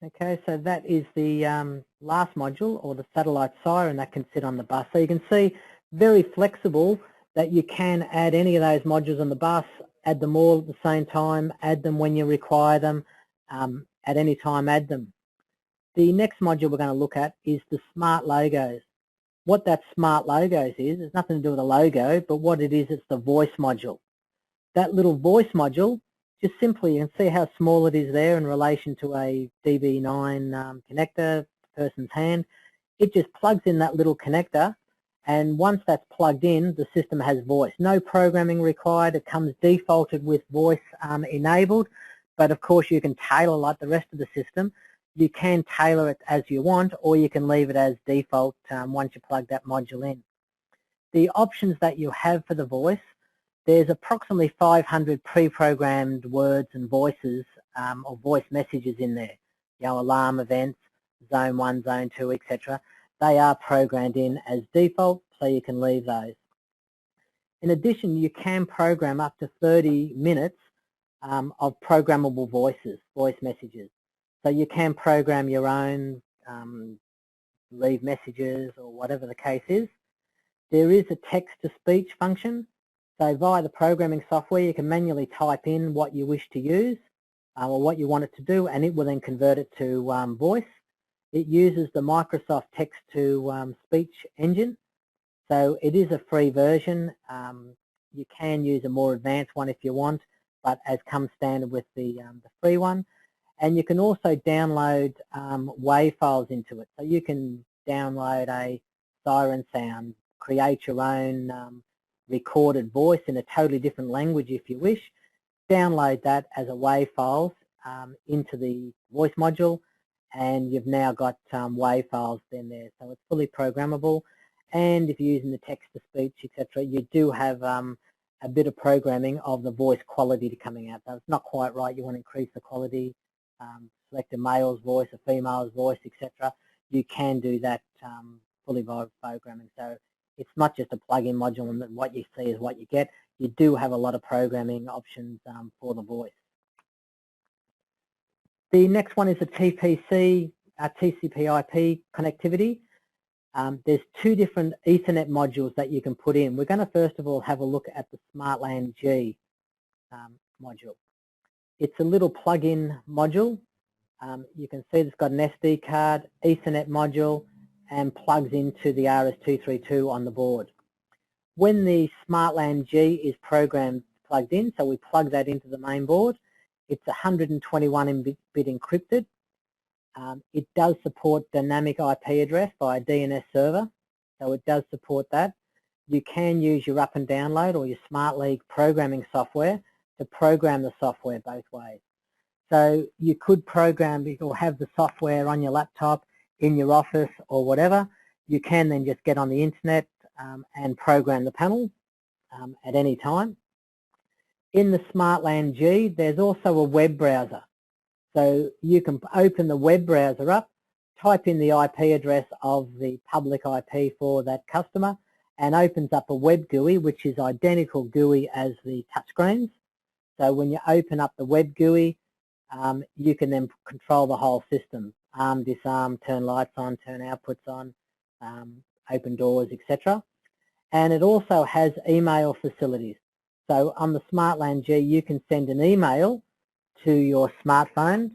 Okay, so that is the last module, or the satellite siren, that can sit on the bus. So you can see, very flexible, that you can add any of those modules on the bus, add them all at the same time, add them when you require them, at any time add them. The next module we're going to look at is the smart logos. What that smart logos is, it's nothing to do with a logo, but what it is, it's the voice module. That little voice module, just simply, you can see how small it is there in relation to a DB9 connector, person's hand. It just plugs in that little connector, and once that's plugged in, the system has voice. No programming required. It comes defaulted with voice enabled, but of course you can tailor like the rest of the system. You can tailor it as you want, or you can leave it as default once you plug that module in. The options that you have for the voice, there's approximately 500 pre-programmed words and voices or voice messages in there. Alarm events, zone 1, zone 2, etc. They are programmed in as default, so you can leave those. In addition, you can program up to 30 minutes of programmable voice messages. So you can program your own, leave messages or whatever the case is. There is a text-to-speech function. So via the programming software, you can manually type in what you wish to use or what you want it to do, and it will then convert it to voice. It uses the Microsoft text-to-speech engine. So it is a free version. You can use a more advanced one if you want, but as comes standard with the free one. And you can also download WAV files into it. So you can download a siren sound, create your own recorded voice in a totally different language if you wish, download that as a WAV file into the voice module, and you've now got WAV files in there. So it's fully programmable, and if you're using the text-to-speech, etc., you do have a bit of programming of the voice quality to coming out. So it's not quite right. You want to increase the quality, select a male's voice, a female's voice, etc. You can do that fully by programming. So it's not just a plug-in module and what you see is what you get. You do have a lot of programming options for the voice. The next one is a TCP/IP connectivity. There's 2 different Ethernet modules that you can put in. We're going to first of all have a look at the SmartLAN G module. It's a little plug-in module. You can see it's got an SD card, Ethernet module, and plugs into the RS-232 on the board. When the SmartLAN G is plugged in, so we plug that into the main board, It's 121-bit encrypted. It does support dynamic IP address by a DNS server, so it does support that. You can use your up and download or your SmartLiving programming software to program the software both ways. So you could program it or have the software on your laptop, in your office or whatever. You can then just get on the internet and program the panel at any time. In the SmartLAN G, there's also a web browser. So you can open the web browser up, type in the IP address of the public IP for that customer, and opens up a web GUI, which is identical GUI as the touchscreens. So when you open up the web GUI, you can then control the whole system, arm, disarm, turn lights on, turn outputs on, open doors, etc. And it also has email facilities. So on the SmartLAN G, you can send an email to your smartphone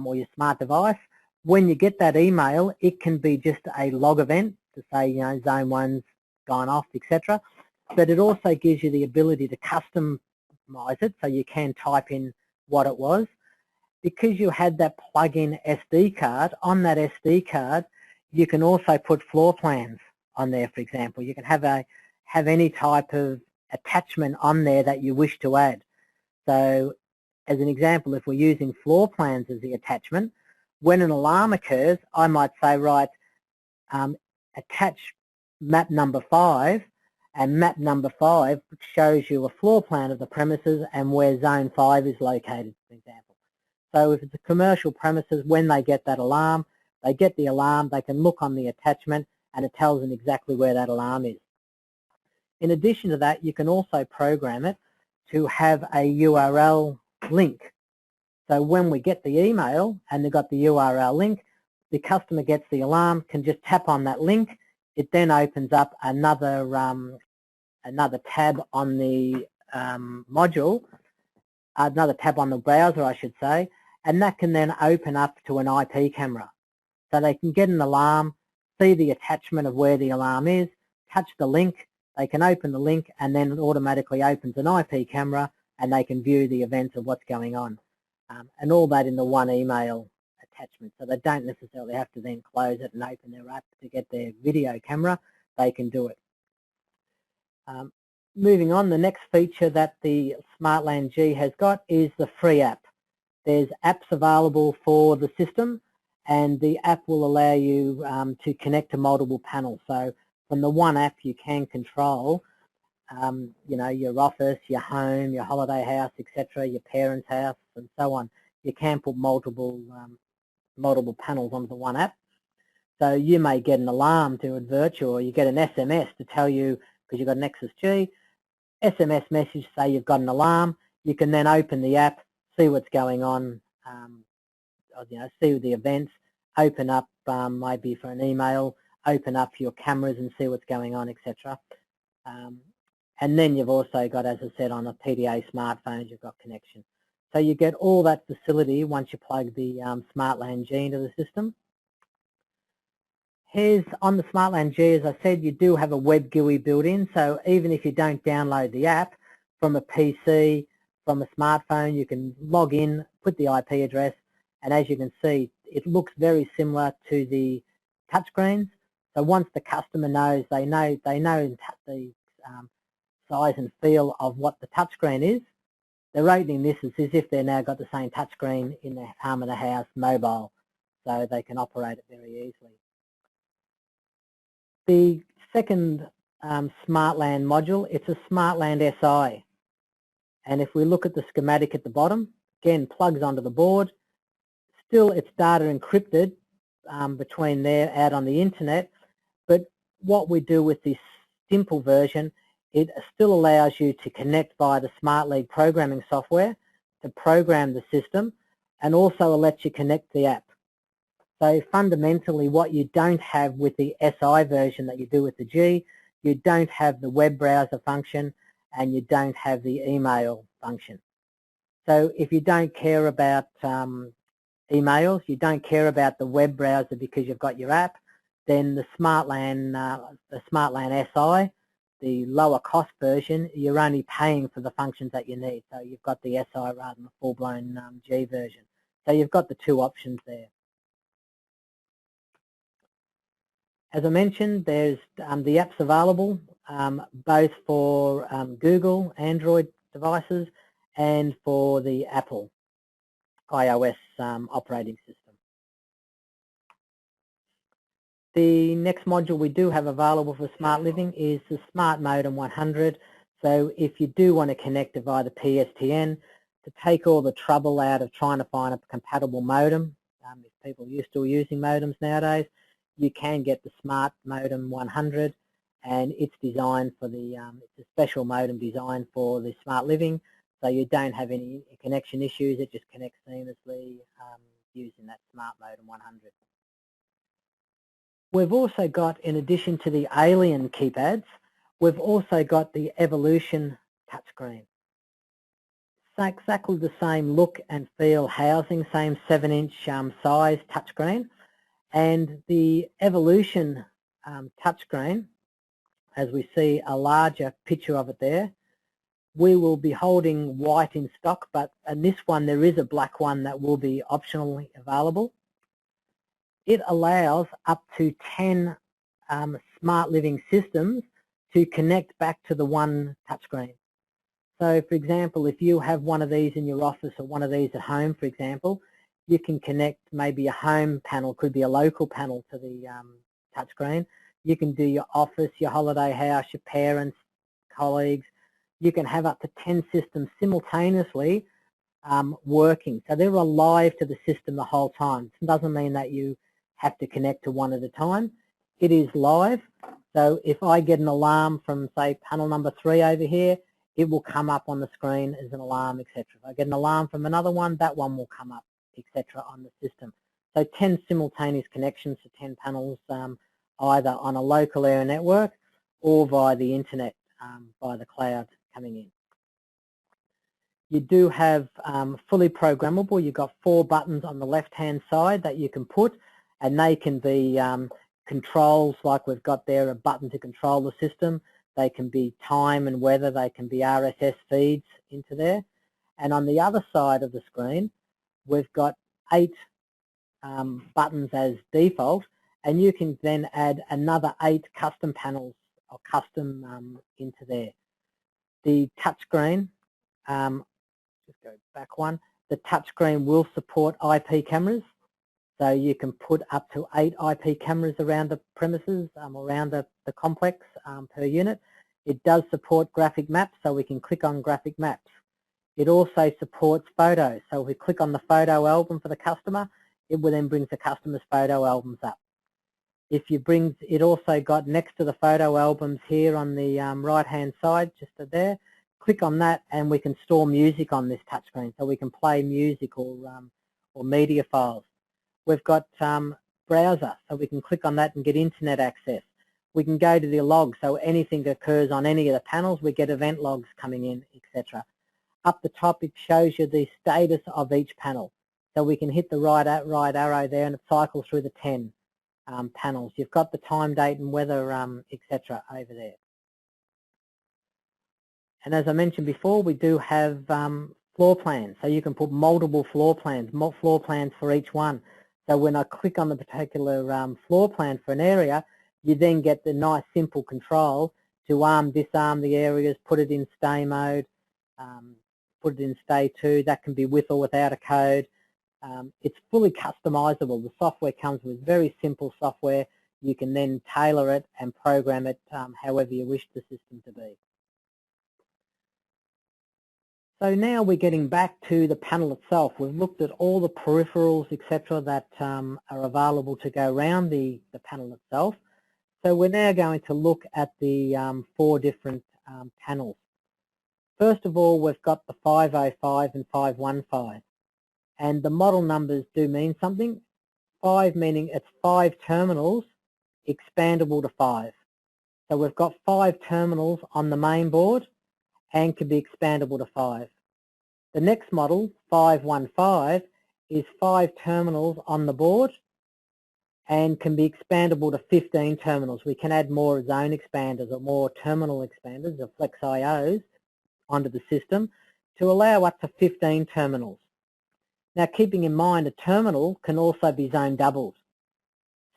or your smart device. When you get that email, it can be just a log event to say, you know, zone 1's gone off, etc. But it also gives you the ability to customize it, so you can type in what it was. Because you had that plug-in SD card, on that SD card, you can also put floor plans on there, for example. You can have any type of attachment on there that you wish to add. So as an example, if we're using floor plans as the attachment, when an alarm occurs, I might say, right, attach map number 5, and map number 5 shows you a floor plan of the premises and where zone 5 is located, for example. So if it's a commercial premises, when they get that alarm, they get the alarm, they can look on the attachment and it tells them exactly where that alarm is. In addition to that, you can also program it to have a URL link. So when we get the email and they've got the URL link, the customer gets the alarm, can just tap on that link. It then opens up another tab on the module, another tab on the browser, I should say, and that can then open up to an IP camera. So they can get an alarm, see the attachment of where the alarm is, touch the link, they can open the link, and then it automatically opens an IP camera and they can view the events of what's going on. And all that in the one email attachment. So they don't necessarily have to then close it and open their app to get their video camera. They can do it. Moving on, the next feature that the SmartLAN G has got is the free app. There's apps available for the system, and the app will allow you to connect to multiple panels. So from the one app you can control you know, your office, your home, your holiday house, etc., your parents' house, and so on. You can put multiple panels onto the one app. So you may get an alarm to advert you, or you get an SMS to tell you, because you've got Nexus G, SMS message say you've got an alarm. You can then open the app, see what's going on, you know, see the events, open up maybe for an email, open up your cameras and see what's going on, etc. And then you've also got, as I said, on a PDA smartphones, you've got connection. So you get all that facility once you plug the SmartLAN G into the system. Here's on the SmartLAN G, as I said, you do have a web GUI built in. So even if you don't download the app from a PC, from a smartphone, you can log in, put the IP address, and as you can see, it looks very similar to the touchscreens. So once the customer knows, they know the size and feel of what the touchscreen is, they're opening this as if they've now got the same touchscreen in the palm of the house, mobile, so they can operate it very easily. The second SmartLAN module, it's a SmartLAN SI, and if we look at the schematic at the bottom, again plugs onto the board. Still, it's data encrypted between there out on the internet, but what we do with this simple version, it still allows you to connect via the SmartLiving programming software to program the system, and also lets you connect the app. So fundamentally what you don't have with the SI version that you do with the G, you don't have the web browser function and you don't have the email function. So if you don't care about emails, you don't care about the web browser because you've got your app, then the SmartLAN SI the lower cost version, you're only paying for the functions that you need. So you've got the SI rather than the full-blown G version. So you've got the two options there. As I mentioned, there's the apps available both for Google Android devices and for the Apple iOS operating system. The next module we do have available for Smart Living is the Smart Modem 100. So if you do want to connect it via the PSTN, to take all the trouble out of trying to find a compatible modem, if people are still using modems nowadays, you can get the Smart Modem 100, and it's designed for the, it's a special modem designed for the Smart Living, so you don't have any connection issues. It just connects seamlessly using that Smart Modem 100. We've also got, in addition to the Alien keypads, we've also got the Evolution touchscreen. It's exactly the same look and feel housing, same 7-inch size touchscreen, and the Evolution touchscreen, as we see a larger picture of it there, we will be holding white in stock, but in this one there is a black one that will be optionally available. It allows up to 10 Smart Living systems to connect back to the one touchscreen. So for example, if you have one of these in your office or one of these at home, for example, you can connect maybe a home panel, could be a local panel, to the touchscreen. You can do your office, your holiday house, your parents, colleagues. You can have up to 10 systems simultaneously working. So they're alive to the system the whole time. It doesn't mean that you have to connect to one at a time. It is live. So if I get an alarm from, say, panel number 3 over here, it will come up on the screen as an alarm, etc. If I get an alarm from another one, that one will come up, etc. on the system. So 10 simultaneous connections to 10 panels, either on a local area network or via the internet, via the cloud coming in. You do have fully programmable. You've got 4 buttons on the left-hand side that you can put, and they can be controls, like we've got there, a button to control the system. They can be time and weather. They can be RSS feeds into there. And on the other side of the screen, we've got 8 buttons as default, and you can then add another 8 custom panels or custom into there. The touchscreen, just go back one, the touchscreen will support IP cameras. So you can put up to 8 IP cameras around the premises, around the complex per unit. It does support graphic maps, so we can click on graphic maps. It also supports photos, so if we click on the photo album for the customer, it will then bring the customer's photo albums up. If you bring, it also got next to the photo albums here on the right-hand side, just there, click on that and we can store music on this touchscreen, so we can play music or media files. We've got browser, so we can click on that and get internet access. We can go to the logs, so anything that occurs on any of the panels, we get event logs coming in, etc. Up the top, it shows you the status of each panel. So we can hit the right arrow there and it cycles through the 10 panels. You've got the time, date and weather, etc. over there. And as I mentioned before, we do have floor plans. So you can put multiple floor plans for each one. So when I click on the particular floor plan for an area, you then get the nice simple control to arm, disarm the areas, put it in stay mode, put it in stay 2. That can be with or without a code. It's fully customizable. The software comes with very simple software. You can then tailor it and program it however you wish the system to be. So now we're getting back to the panel itself. We've looked at all the peripherals, etc. that are available to go around the panel itself. So we're now going to look at the 4 different panels. First of all, we've got the 505 and 515. And the model numbers do mean something. 5 meaning it's 5 terminals expandable to 5. So we've got 5 terminals on the main board and can be expandable to 5. The next model, 515, is 5 terminals on the board and can be expandable to 15 terminals. We can add more zone expanders or more terminal expanders or flex IOs onto the system to allow up to 15 terminals. Now, keeping in mind a terminal can also be zone doubled.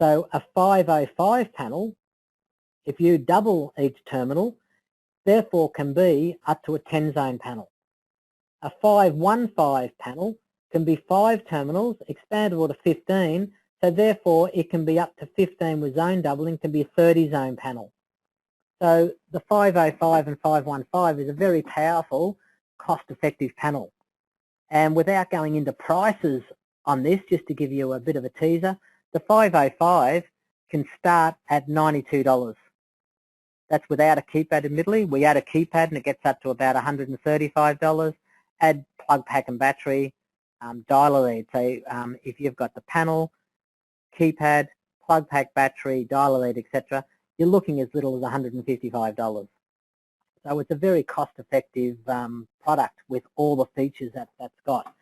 So a 505 panel, if you double each terminal, therefore can be up to a 10 zone panel. A 515 panel can be 5 terminals, expandable to 15, so therefore it can be up to 15 with zone doubling, can be a 30 zone panel. So the 505 and 515 is a very powerful, cost-effective panel. And without going into prices on this, just to give you a bit of a teaser, the 505 can start at $92. That's without a keypad, admittedly. We add a keypad and it gets up to about $135. Add plug, pack and battery, dialer lead. So if you've got the panel, keypad, plug, pack, battery, dialer lead, etc., you're looking as little as $155. So it's a very cost-effective product with all the features that that's got.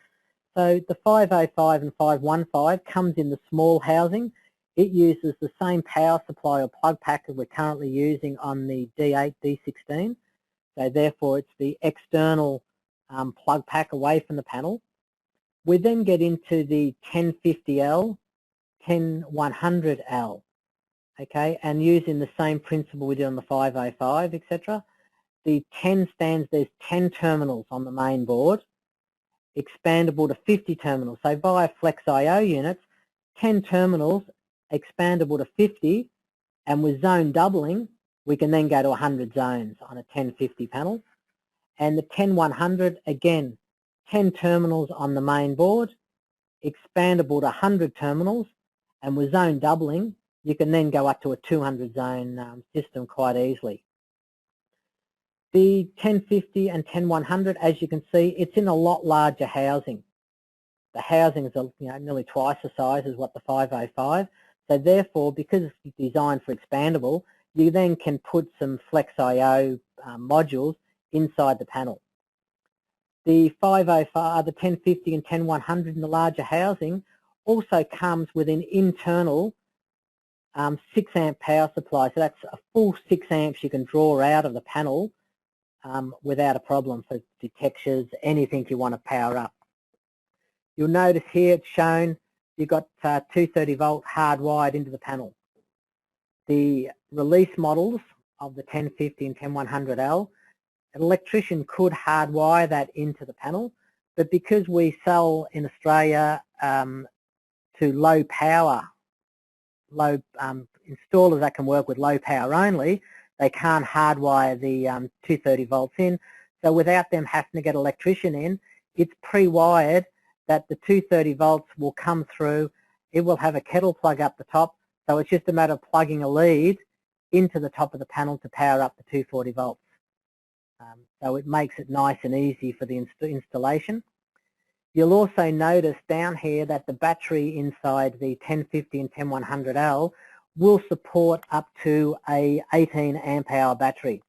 So the 505 and 515 comes in the small housing. It uses the same power supply or plug pack that we're currently using on the D8, D16. So therefore it's the external plug pack away from the panel. We then get into the 1050L, 10100L, okay, and using the same principle we did on the 505, etc. The 10 stands, there's 10 terminals on the main board, expandable to 50 terminals. So via Flex IO units, 10 terminals, expandable to 50, and with zone doubling, we can then go to 100 zones on a 1050 panel. And the 10100, again, 10 terminals on the main board, expandable to 100 terminals, and with zone doubling, you can then go up to a 200 zone system quite easily. The 1050 and 10100, as you can see, it's in a lot larger housing. The housing is nearly twice the size as what the 505. So therefore, because it's designed for expandable, you then can put some Flex IO modules inside the panel. The 505, the 1050 and 10100 in the larger housing also comes with an internal 6 amp power supply. So that's a full 6 amps you can draw out of the panel without a problem for detectors, anything you want to power up. You'll notice here it's shown you've got 230 volt hardwired into the panel. The release models of the 1050 and 10100L, an electrician could hardwire that into the panel, but because we sell in Australia to low power, installers that can work with low power only, they can't hardwire the 230 volts in. So without them having to get an electrician in, it's pre-wired that the 230 volts will come through. It will have a kettle plug up the top, so it's just a matter of plugging a lead into the top of the panel to power up the 240 volts. So it makes it nice and easy for the installation. You'll also notice down here that the battery inside the 1050 and 10100L will support up to a 18 amp hour battery.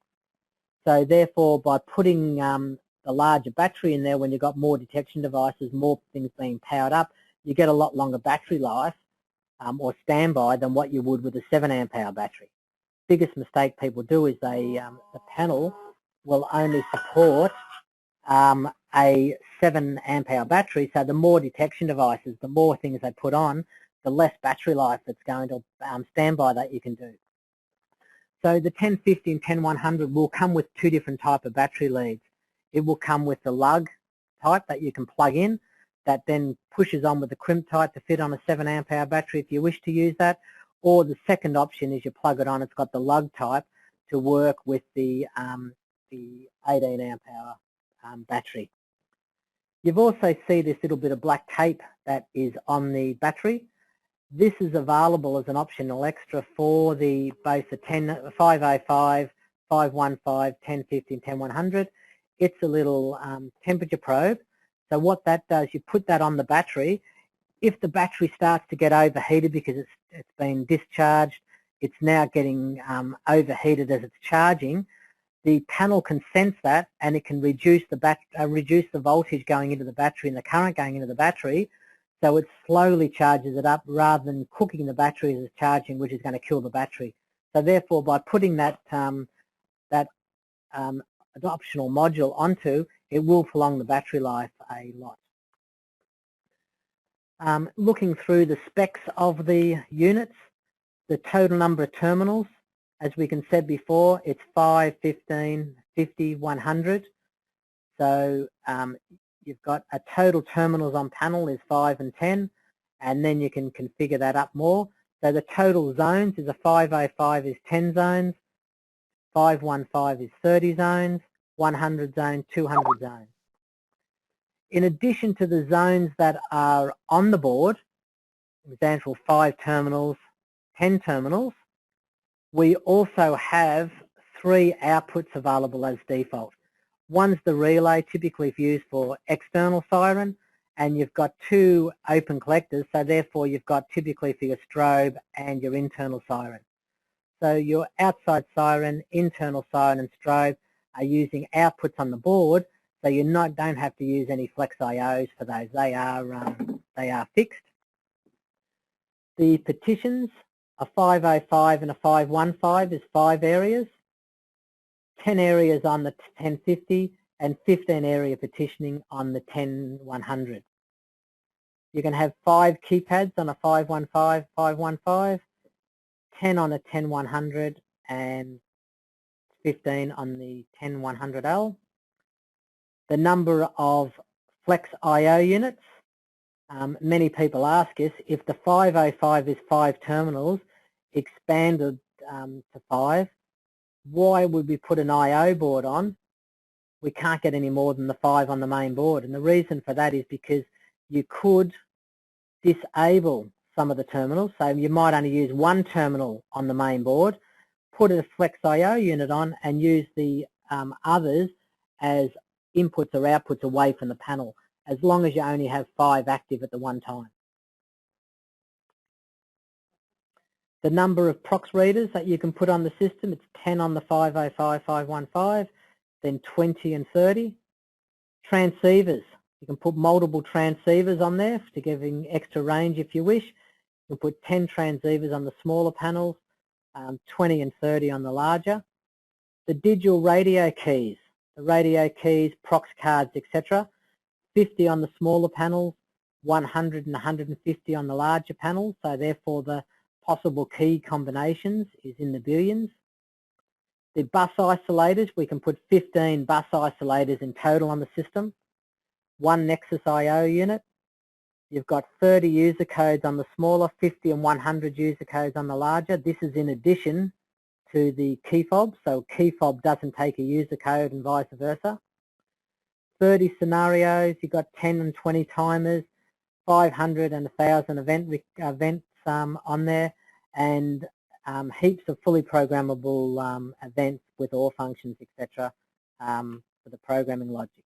So therefore, by putting the larger battery in there, when you've got more detection devices, more things being powered up, you get a lot longer battery life or standby than what you would with a 7 amp hour battery. Biggest mistake people do is the panel will only support a 7 amp hour battery, so the more detection devices, the more things they put on, the less battery life that's going to standby that you can do. So the 1050 and 10100 will come with 2 different types of battery leads. It will come with the lug type that you can plug in, that then pushes on with the crimp type to fit on a 7 amp hour battery if you wish to use that, or the second option is you plug it on, it's got the lug type to work with the 18 amp hour battery. You've also see this little bit of black tape that is on the battery. This is available as an optional extra for the both the 505, 515, 1050 and 10100. It's a little temperature probe. So what that does, you put that on the battery. If the battery starts to get overheated because it's been discharged, it's now getting overheated as it's charging, the panel can sense that and it can reduce the voltage going into the battery and the current going into the battery, So it slowly charges it up rather than cooking the battery as it's charging, which is going to kill the battery. So therefore, by putting that optional module onto, it will prolong the battery life a lot. Looking through the specs of the units, the total number of terminals, as we can said before, it's 5, 15, 50, 100. So you've got a total terminals on panel is 5 and 10, and then you can configure that up more. So the total zones is a 505 is 10 zones, 515 is 30 zones, 100 zone, 200 zones. In addition to the zones that are on the board, for example 5 terminals, 10 terminals, we also have 3 outputs available as default. One's the relay, typically used for external siren, and you've got 2 open collectors, so therefore you've got typically for your strobe and your internal siren. So your outside siren, internal siren and strobe are using outputs on the board, so you don't have to use any flex IOs for those. They are fixed. The petitions, a 505 and a 515 is 5 areas, 10 areas on the 1050 and 15 area petitioning on the 10100. You can have 5 keypads on a 515, 515, 10 on a 10100 and 15 on the 10100L. The number of flex IO units, many people ask us if the 505 is 5 terminals expanded to 5, why would we put an IO board on? We can't get any more than the 5 on the main board, and the reason for that is because you could disable some of the terminals, so you might only use 1 terminal on the main board, put a flex IO unit on and use the others as inputs or outputs away from the panel, as long as you only have 5 active at the one time. The number of prox readers that you can put on the system, it's 10 on the 505, 515, then 20 and 30. Transceivers, you can put multiple transceivers on there to giving extra range if you wish. You can put 10 transceivers on the smaller panels, 20 and 30 on the larger. The digital radio keys, prox cards, etc. 50 on the smaller panels, 100 and 150 on the larger panels, so therefore the possible key combinations is in the billions. The bus isolators, we can put 15 bus isolators in total on the system, 1 Nexus IO unit. You've got 30 user codes on the smaller, 50 and 100 user codes on the larger. This is in addition to the key fob, so key fob doesn't take a user code and vice versa. 30 scenarios, you've got 10 and 20 timers, 500 and 1,000 events on there, and heaps of fully programmable events with OR functions, etc. For the programming logic.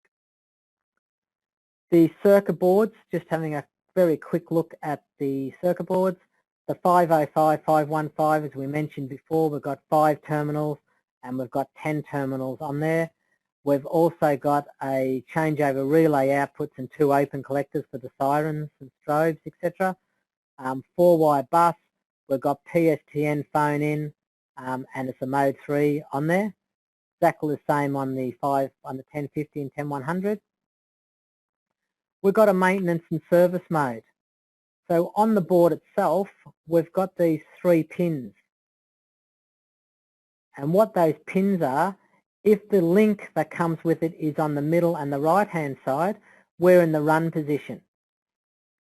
The circuit boards, just having a very quick look at the circuit boards. The 505, 515, as we mentioned before, we've got 5 terminals and we've got 10 terminals on there. We've also got a changeover relay outputs and 2 open collectors for the sirens and strobes, etc. 4-wire bus, we've got PSTN phone in, and it's a mode 3 on there. Exactly the same on the 1050 and 10100. We've got a maintenance and service mode. So on the board itself, we've got these 3 pins. And what those pins are, if the link that comes with it is on the middle and the right-hand side, we're in the run position.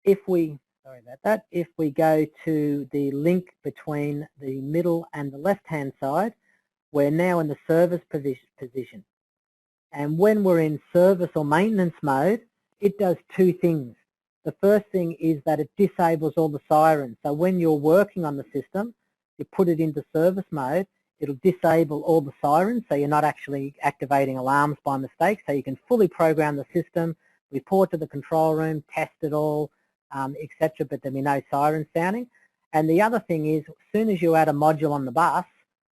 If we go to the link between the middle and the left-hand side, we're now in the service position. And when we're in service or maintenance mode, it does 2 things. The first thing is that it disables all the sirens. So when you're working on the system, you put it into service mode, it'll disable all the sirens, so you're not actually activating alarms by mistake, so you can fully program the system, report to the control room, test it all, etc., but there'll be no sirens sounding. And the other thing is, as soon as you add a module on the bus,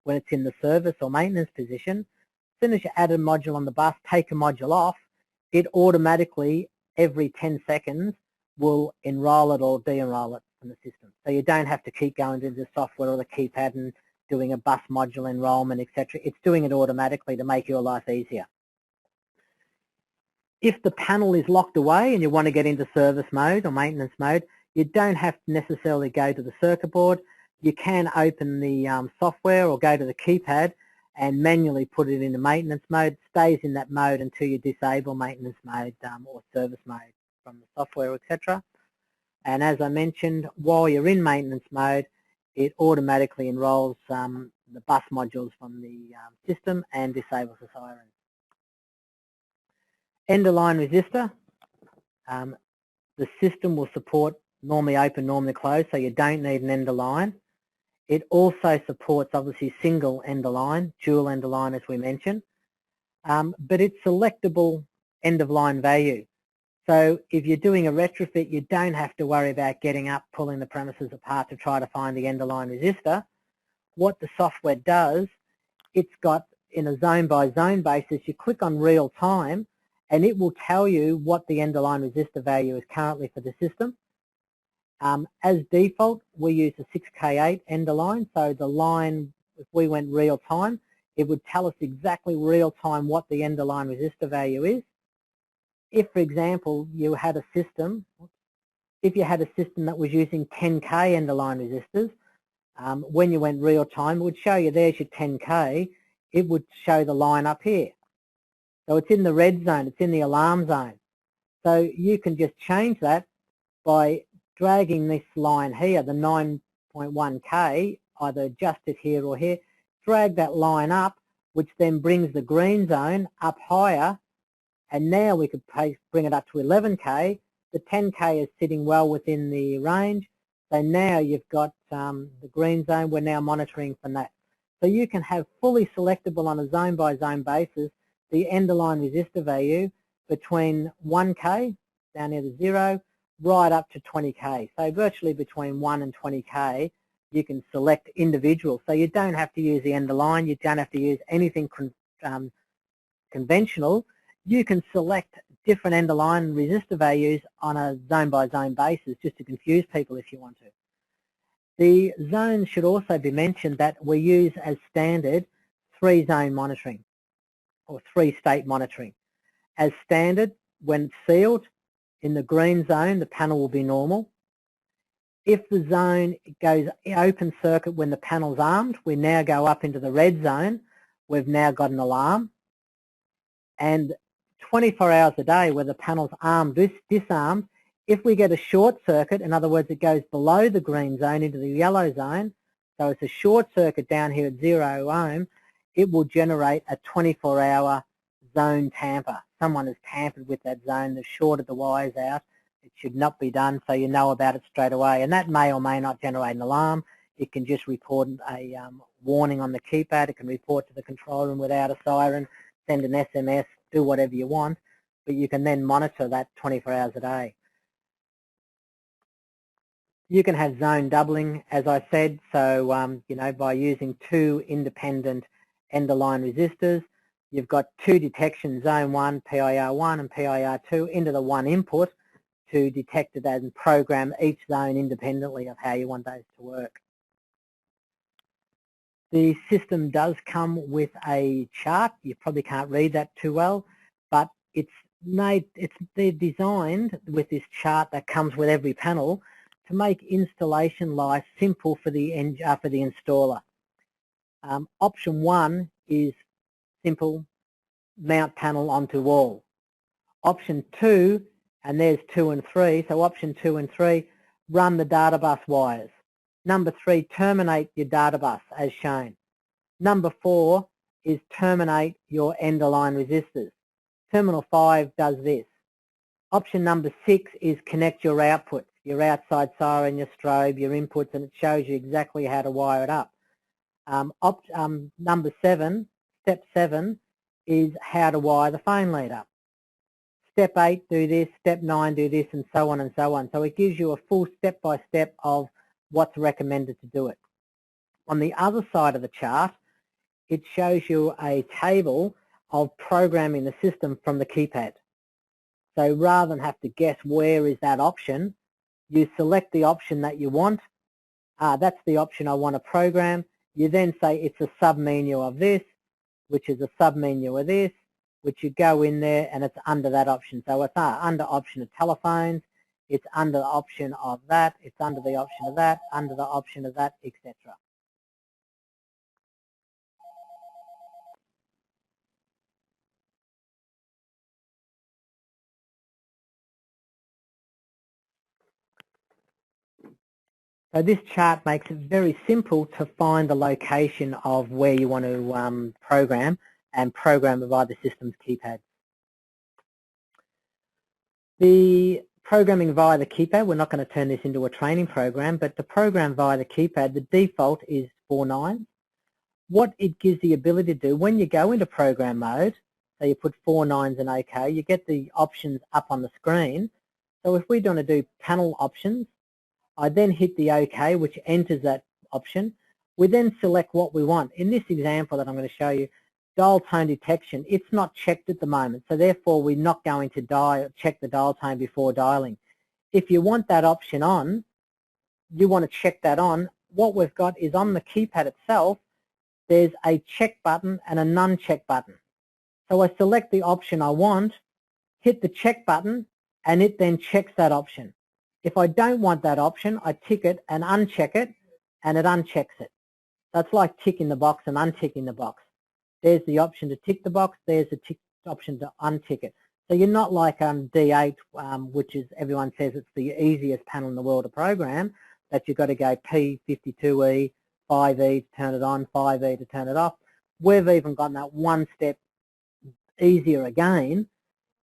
when it's in the service or maintenance position, as soon as you add a module on the bus, take a module off, it automatically, every 10 seconds, will enroll it or de-enroll it from the system. So you don't have to keep going to the software or the keypad and doing a bus module enrollment, etc. It's doing it automatically to make your life easier. If the panel is locked away and you want to get into service mode or maintenance mode, you don't have to necessarily go to the circuit board. You can open the software or go to the keypad and manually put it into maintenance mode. It stays in that mode until you disable maintenance mode or service mode from the software, etc. And as I mentioned, while you're in maintenance mode, it automatically enrolls the bus modules from the system and disables the siren. End-of-line resistor. The system will support normally open, normally closed, so you don't need an end-of-line. It also supports obviously single end-of-line, dual end-of-line as we mentioned, but it's selectable end-of-line value. So if you're doing a retrofit, you don't have to worry about getting up, pulling the premises apart to try to find the end-of-line resistor. What the software does, it's got in a zone-by-zone basis, you click on real time and it will tell you what the end-of-line resistor value is currently for the system. As default, we use a 6K8 end-of-line, so the line, if we went real time, it would tell us exactly real time what the end-of-line resistor value is. If, for example, you had a system, that was using 10K end-of-line resistors, when you went real time, it would show you there's your 10K, it would show the line up here. So it's in the red zone, it's in the alarm zone. So you can just change that by dragging this line here, the 9.1K, either adjust it here or here, drag that line up, which then brings the green zone up higher, and now we could bring it up to 11K. The 10K is sitting well within the range, so now you've got the green zone. We're now monitoring from that. So you can have fully selectable on a zone-by-zone basis the end-of-line resistor value between 1K, down near the 0, right up to 20K. So virtually between 1 and 20K, you can select individual. So you don't have to use the end-of-line, you don't have to use anything conventional. You can select different end-of-line resistor values on a zone-by-zone basis just to confuse people if you want to. The zones should also be mentioned that we use as standard 3-zone monitoring or 3-state monitoring. As standard, when it's sealed, in the green zone, the panel will be normal. If the zone goes open circuit when the panel's armed, we now go up into the red zone. We've now got an alarm. And 24 hours a day where the panel's armed, disarmed, if we get a short circuit, in other words, it goes below the green zone into the yellow zone, so it's a short circuit down here at 0 ohm, it will generate a 24-hour zone tamper. Someone has tampered with that zone, they've shorted the wires out. It should not be done, so you know about it straight away. And that may or may not generate an alarm. It can just report a warning on the keypad. It can report to the control room without a siren, send an SMS, do whatever you want, but you can then monitor that 24 hours a day. You can have zone doubling, as I said, so you know, by using 2 independent end-of-line resistors, you've got 2 detections, zone 1, PIR1 and PIR2, into the 1 input to detect it and program each zone independently of how you want those to work. The system does come with a chart. You probably can't read that too well, but they're designed with this chart that comes with every panel to make installation life simple for the installer. Option 1 is simple, mount panel onto wall. Option 2, and there's 2 and 3, so option 2 and 3, run the data bus wires. Number 3, terminate your data bus as shown. Number 4 is terminate your end-of-line resistors. Terminal 5 does this. Option number 6 is connect your outputs, your outside siren, your strobe, your inputs, and it shows you exactly how to wire it up. Number 7, step 7, is how to wire the phone lead up. Step 8, do this, step 9, do this, and so on and so on. So it gives you a full step-by-step of what's recommended to do it. On the other side of the chart, it shows you a table of programming the system from the keypad. So rather than have to guess where is that option, you select the option that you want. That's the option I want to program. You then say it's a submenu of this, which is a submenu of this, which you go in there and it's under that option. So it's under option of telephones, it's under the option of that, it's under the option of that, under the option of that, etc. So this chart makes it very simple to find the location of where you want to program and program it via the system's keypad. The programming via the keypad, we're not going to turn this into a training program, but to program via the keypad, the default is 4 9s. What it gives the ability to do, when you go into program mode, so you put 4 9s and OK, you get the options up on the screen. So if we're going to do panel options, I then hit the OK, which enters that option. We then select what we want. In this example that I'm going to show you, dial tone detection, it's not checked at the moment, so therefore we're not going to check the dial tone before dialing. If you want that option on, you want to check that on, what we've got is on the keypad itself, there's a check button and a non-check button. So I select the option I want, hit the check button, and it then checks that option. If I don't want that option, I tick it and uncheck it, and it unchecks it. That's like ticking the box and unticking the box. There's the option to tick the box, there's the option to untick it. So you're not like D8, which is, everyone says it's the easiest panel in the world to program, that you've got to go P52E, 5E to turn it on, 5E to turn it off. We've even gotten that one step easier again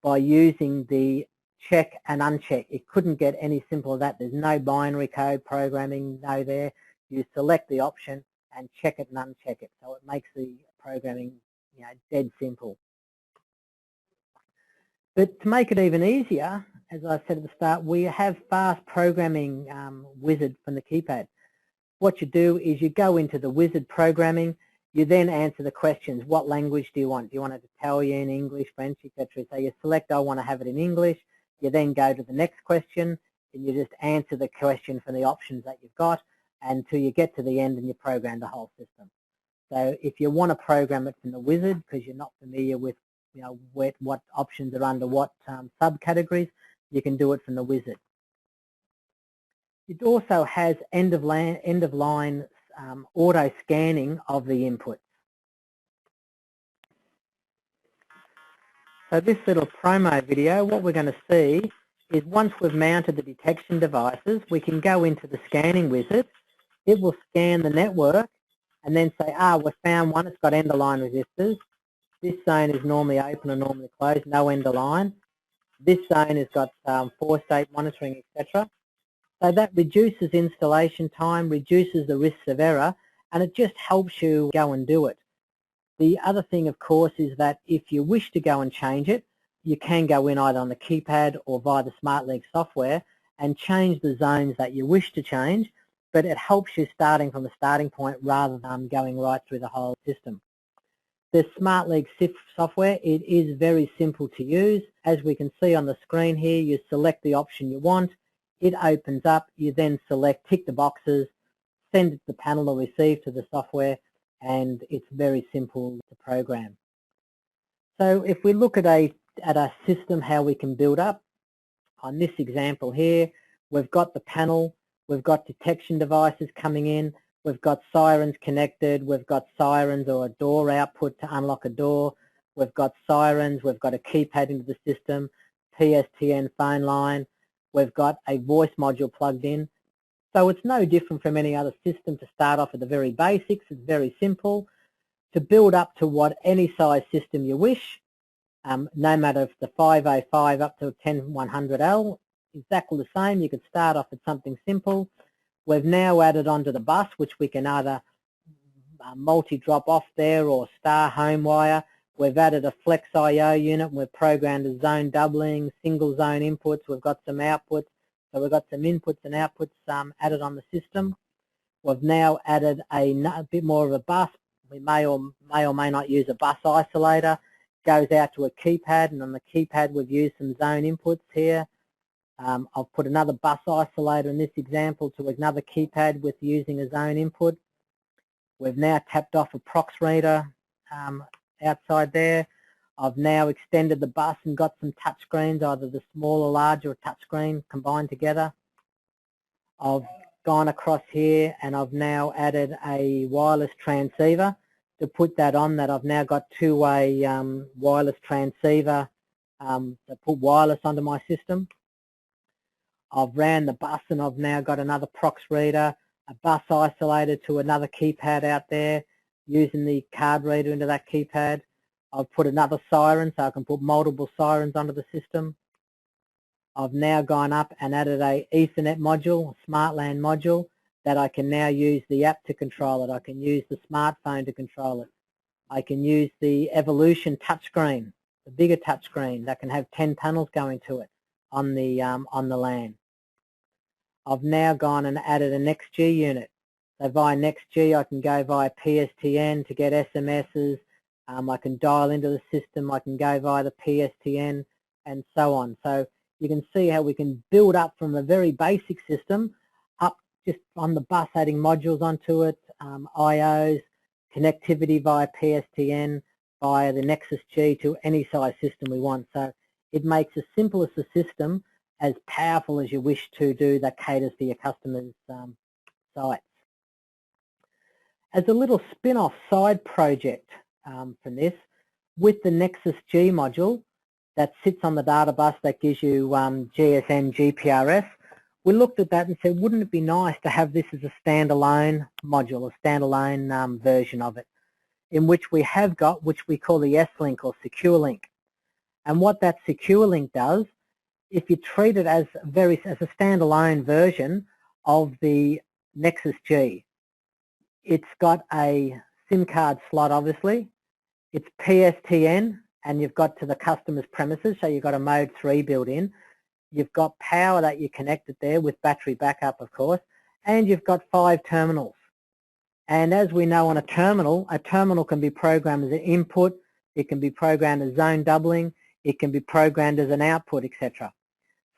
by using the check and uncheck. It couldn't get any simpler than that. There's no binary code programming, no there. You select the option and check it and uncheck it. So it makes the programming, dead simple. But to make it even easier, as I said at the start, we have fast programming wizard from the keypad. What you do is you go into the wizard programming, you then answer the questions. What language do you want? Do you want it Italian, English, French, etc.? So you select, I want to have it in English. You then go to the next question, and you just answer the question from the options that you've got until you get to the end and you program the whole system. So if you want to program it from the wizard because you're not familiar with what options are under what subcategories, you can do it from the wizard. It also has end of line auto scanning of the inputs. So this little promo video, what we're going to see is once we've mounted the detection devices, we can go into the scanning wizard. It will scan the network and then say, we found one, it's got end of line resistors. This zone is normally open or normally closed, no end of line. This zone has got 4-state monitoring, etc. So that reduces installation time, reduces the risks of error, and it just helps you go and do it. The other thing, of course, is that if you wish to go and change it, you can go in either on the keypad or via the SmartLiving software and change the zones that you wish to change, but it helps you starting from the starting point rather than going right through the whole system. The SmartLiving software, it is very simple to use. As we can see on the screen here, you select the option you want, it opens up, you then select, tick the boxes, send it to the panel or receive to the software, and it's very simple to program. So if we look at a system, how we can build up, on this example here, we've got the panel, we've got detection devices coming in, we've got sirens connected, we've got sirens or a door output to unlock a door, we've got sirens, we've got a keypad into the system, PSTN phone line, we've got a voice module plugged in. So it's no different from any other system to start off at the very basics. It's very simple. To build up to what any size system you wish, no matter if the 505 up to 10100L, exactly the same. You could start off at something simple. We've now added onto the bus, which we can either multi-drop off there or star home wire. We've added a flex IO unit. We've programmed a zone doubling, single zone inputs. We've got some outputs. So we've got some inputs and outputs added on the system. We've now added a bit more of a bus. We may or may not use a bus isolator. goes out to a keypad, and on the keypad we've used some zone inputs here. I've put another bus isolator in this example to another keypad with using a zone input. We've now tapped off a prox reader outside there. I've now extended the bus and got some touch screens, either the small or large or a touch screen combined together. I've gone across here and I've now added a wireless transceiver. To put that on that, I've now got two-way wireless transceiver to put wireless onto my system. I've ran the bus and I've now got another prox reader, a bus isolator to another keypad out there, using the card reader into that keypad. I've put another siren so I can put multiple sirens onto the system. I've now gone up and added a Ethernet module, a SmartLAN module, that I can now use the app to control it. I can use the smartphone to control it. I can use the Evolution touchscreen, the bigger touchscreen that can have 10 panels going to it on the LAN. I've now gone and added an XG unit. So via NextG I can go via PSTN to get SMSs. I can dial into the system. I can go via the PSTN and so on. So you can see how we can build up from a very basic system up just on the bus, adding modules onto it, IOs, connectivity via PSTN, via the Nexus G to any size system we want. So it makes as simple as the system as powerful as you wish to do that caters to your customers' sites. As a little spin-off side project from this, with the Nexus G module that sits on the data bus that gives you GSM GPRS, we looked at that and said, wouldn't it be nice to have this as a standalone module, a standalone version of it, in which we have got, which we call the S-Link or Secure Link. And what that Secure Link does, if you treat it as a standalone version of the Nexus G, it's got a SIM card slot, obviously. It's PSTN, and you've got to the customer's premises, so you've got a mode 3 built in. You've got power that you connected there with battery backup, of course, and you've got 5 terminals. And as we know on a terminal can be programmed as an input, it can be programmed as zone doubling, it can be programmed as an output, etc.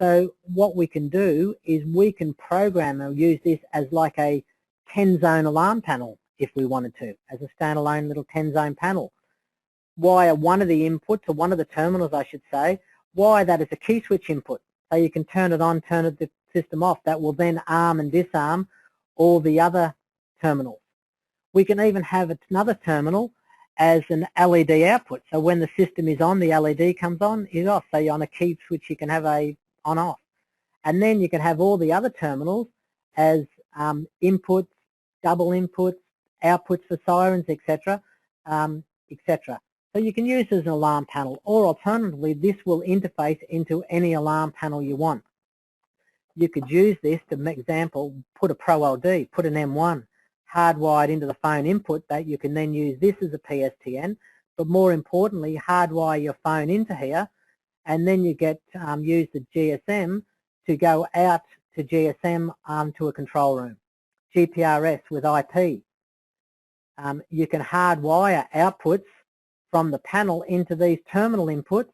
So what we can do is we can program and use this as like a 10-zone alarm panel if we wanted to, as a standalone little 10-zone panel. Wire one of the inputs, or one of the terminals I should say, wire that as a key switch input. So you can turn it on, turn the system off. That will then arm and disarm all the other terminals. We can even have another terminal as an LED output. So when the system is on, the LED comes on, is off. So on a key switch you can have a on-off. And then you can have all the other terminals as inputs, double inputs, outputs for sirens, etc., etc. So you can use it as an alarm panel, or alternatively this will interface into any alarm panel you want. You could use this to, for example, put a Pro LD, put an M1 hardwired into the phone input that you can then use this as a PSTN, but more importantly hardwire your phone into here, and then you get use the GSM to go out to GSM to a control room. GPRS with IP. You can hardwire outputs from the panel into these terminal inputs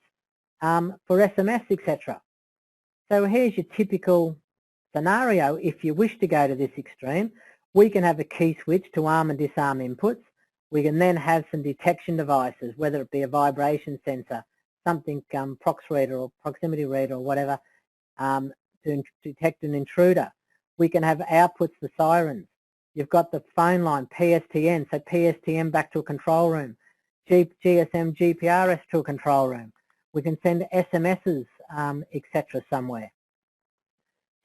for SMS, etc. So here's your typical scenario. If you wish to go to this extreme, we can have a key switch to arm and disarm inputs. We can then have some detection devices, whether it be a vibration sensor, something prox reader or proximity reader or whatever, to detect an intruder. We can have outputs for sirens. You've got the phone line, PSTN, so PSTN back to a control room. GSM GPRS to a control room. We can send SMSs, etc. somewhere.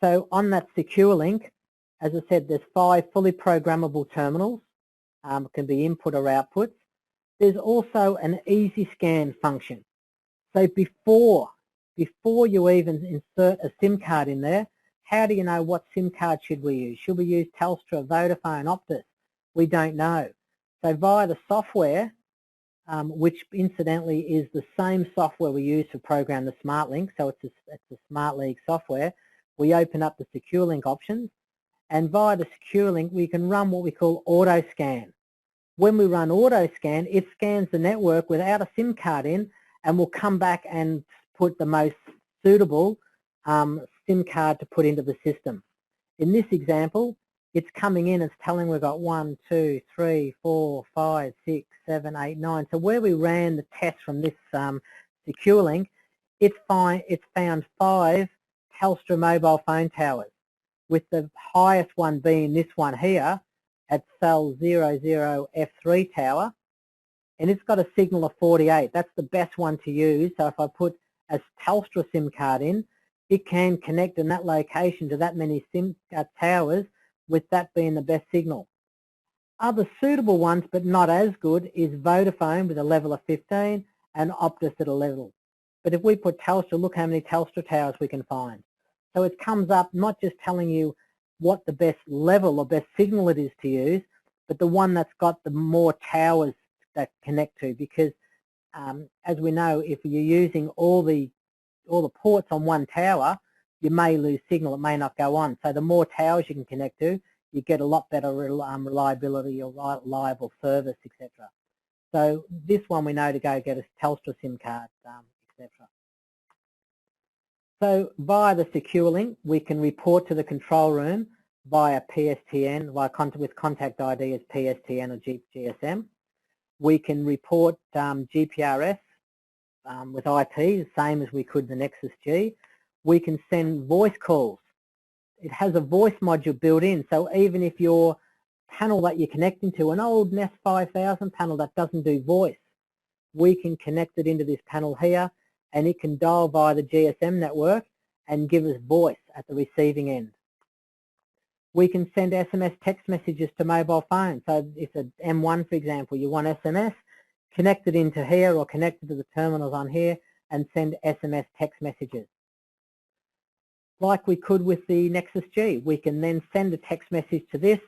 So on that secure link, as I said, there's 5 fully programmable terminals, can be input or outputs. There's also an easy scan function. So before you even insert a SIM card in there, how do you know what SIM card should we use? Should we use Telstra, Vodafone, Optus? We don't know. So via the software, which incidentally is the same software we use to program the SmartLink, so it's a SmartLink software, we open up the Secure Link options, and via the Secure Link we can run what we call auto scan. When we run auto scan, it scans the network without a SIM card in and we'll come back and put the most suitable SIM card to put into the system. In this example, it's coming in, it's telling we've got 1, 2, 3, 4, 5, 6, 7, 8, 9. So where we ran the test from this secure link, it's found 5 Telstra mobile phone towers, with the highest one being this one here at cell 00F3 tower, and it's got a signal of 48. That's the best one to use. So if I put a Telstra SIM card in, it can connect in that location to that many SIM towers, with that being the best signal. Other suitable ones, but not as good, is Vodafone with a level of 15 and Optus at a level. But if we put Telstra, look how many Telstra towers we can find. So it comes up not just telling you what the best level or best signal it is to use, but the one that's got the more towers that connect to, because as we know, if you're using all the ports on one tower, you may lose signal, it may not go on. So the more towers you can connect to, you get a lot better reliability or reliable service, etc. So this one we know to go get a Telstra SIM card, etc. So via the secure link, we can report to the control room via PSTN, with contact ID as PSTN or GSM. We can report GPRS with IP, the same as we could the Nexus G. We can send voice calls. It has a voice module built in, so even if your panel that you're connecting to, an old Ness 5000 panel that doesn't do voice, we can connect it into this panel here, and it can dial via the GSM network and give us voice at the receiving end. We can send SMS text messages to mobile phones. So if it's an M1, for example, you want SMS, connect it into here or connect it to the terminals on here and send SMS text messages. Like we could with the Nexus G, we can then send a text message to this,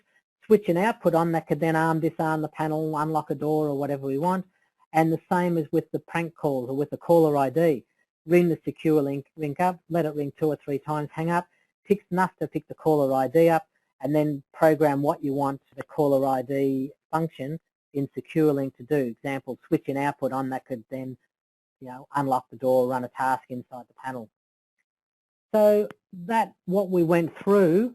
switch an output on that could then disarm the panel, unlock a door or whatever we want, and the same as with the prank calls or with the caller ID. Ring the secure link up, let it ring 2 or 3 times, hang up, picks enough to pick the caller ID up, and then program what you want the caller ID function in secure link to do. Example, switch an output on that could then, unlock the door, run a task inside the panel. So that what we went through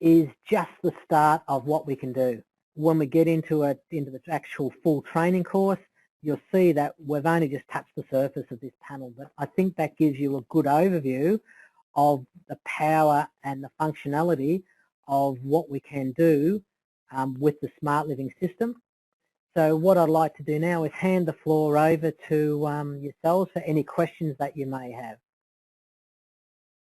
is just the start of what we can do. When we get into the actual full training course, you'll see that we've only just touched the surface of this panel, but I think that gives you a good overview of the power and the functionality of what we can do with the Smart Living system. So what I'd like to do now is hand the floor over to yourselves for any questions that you may have.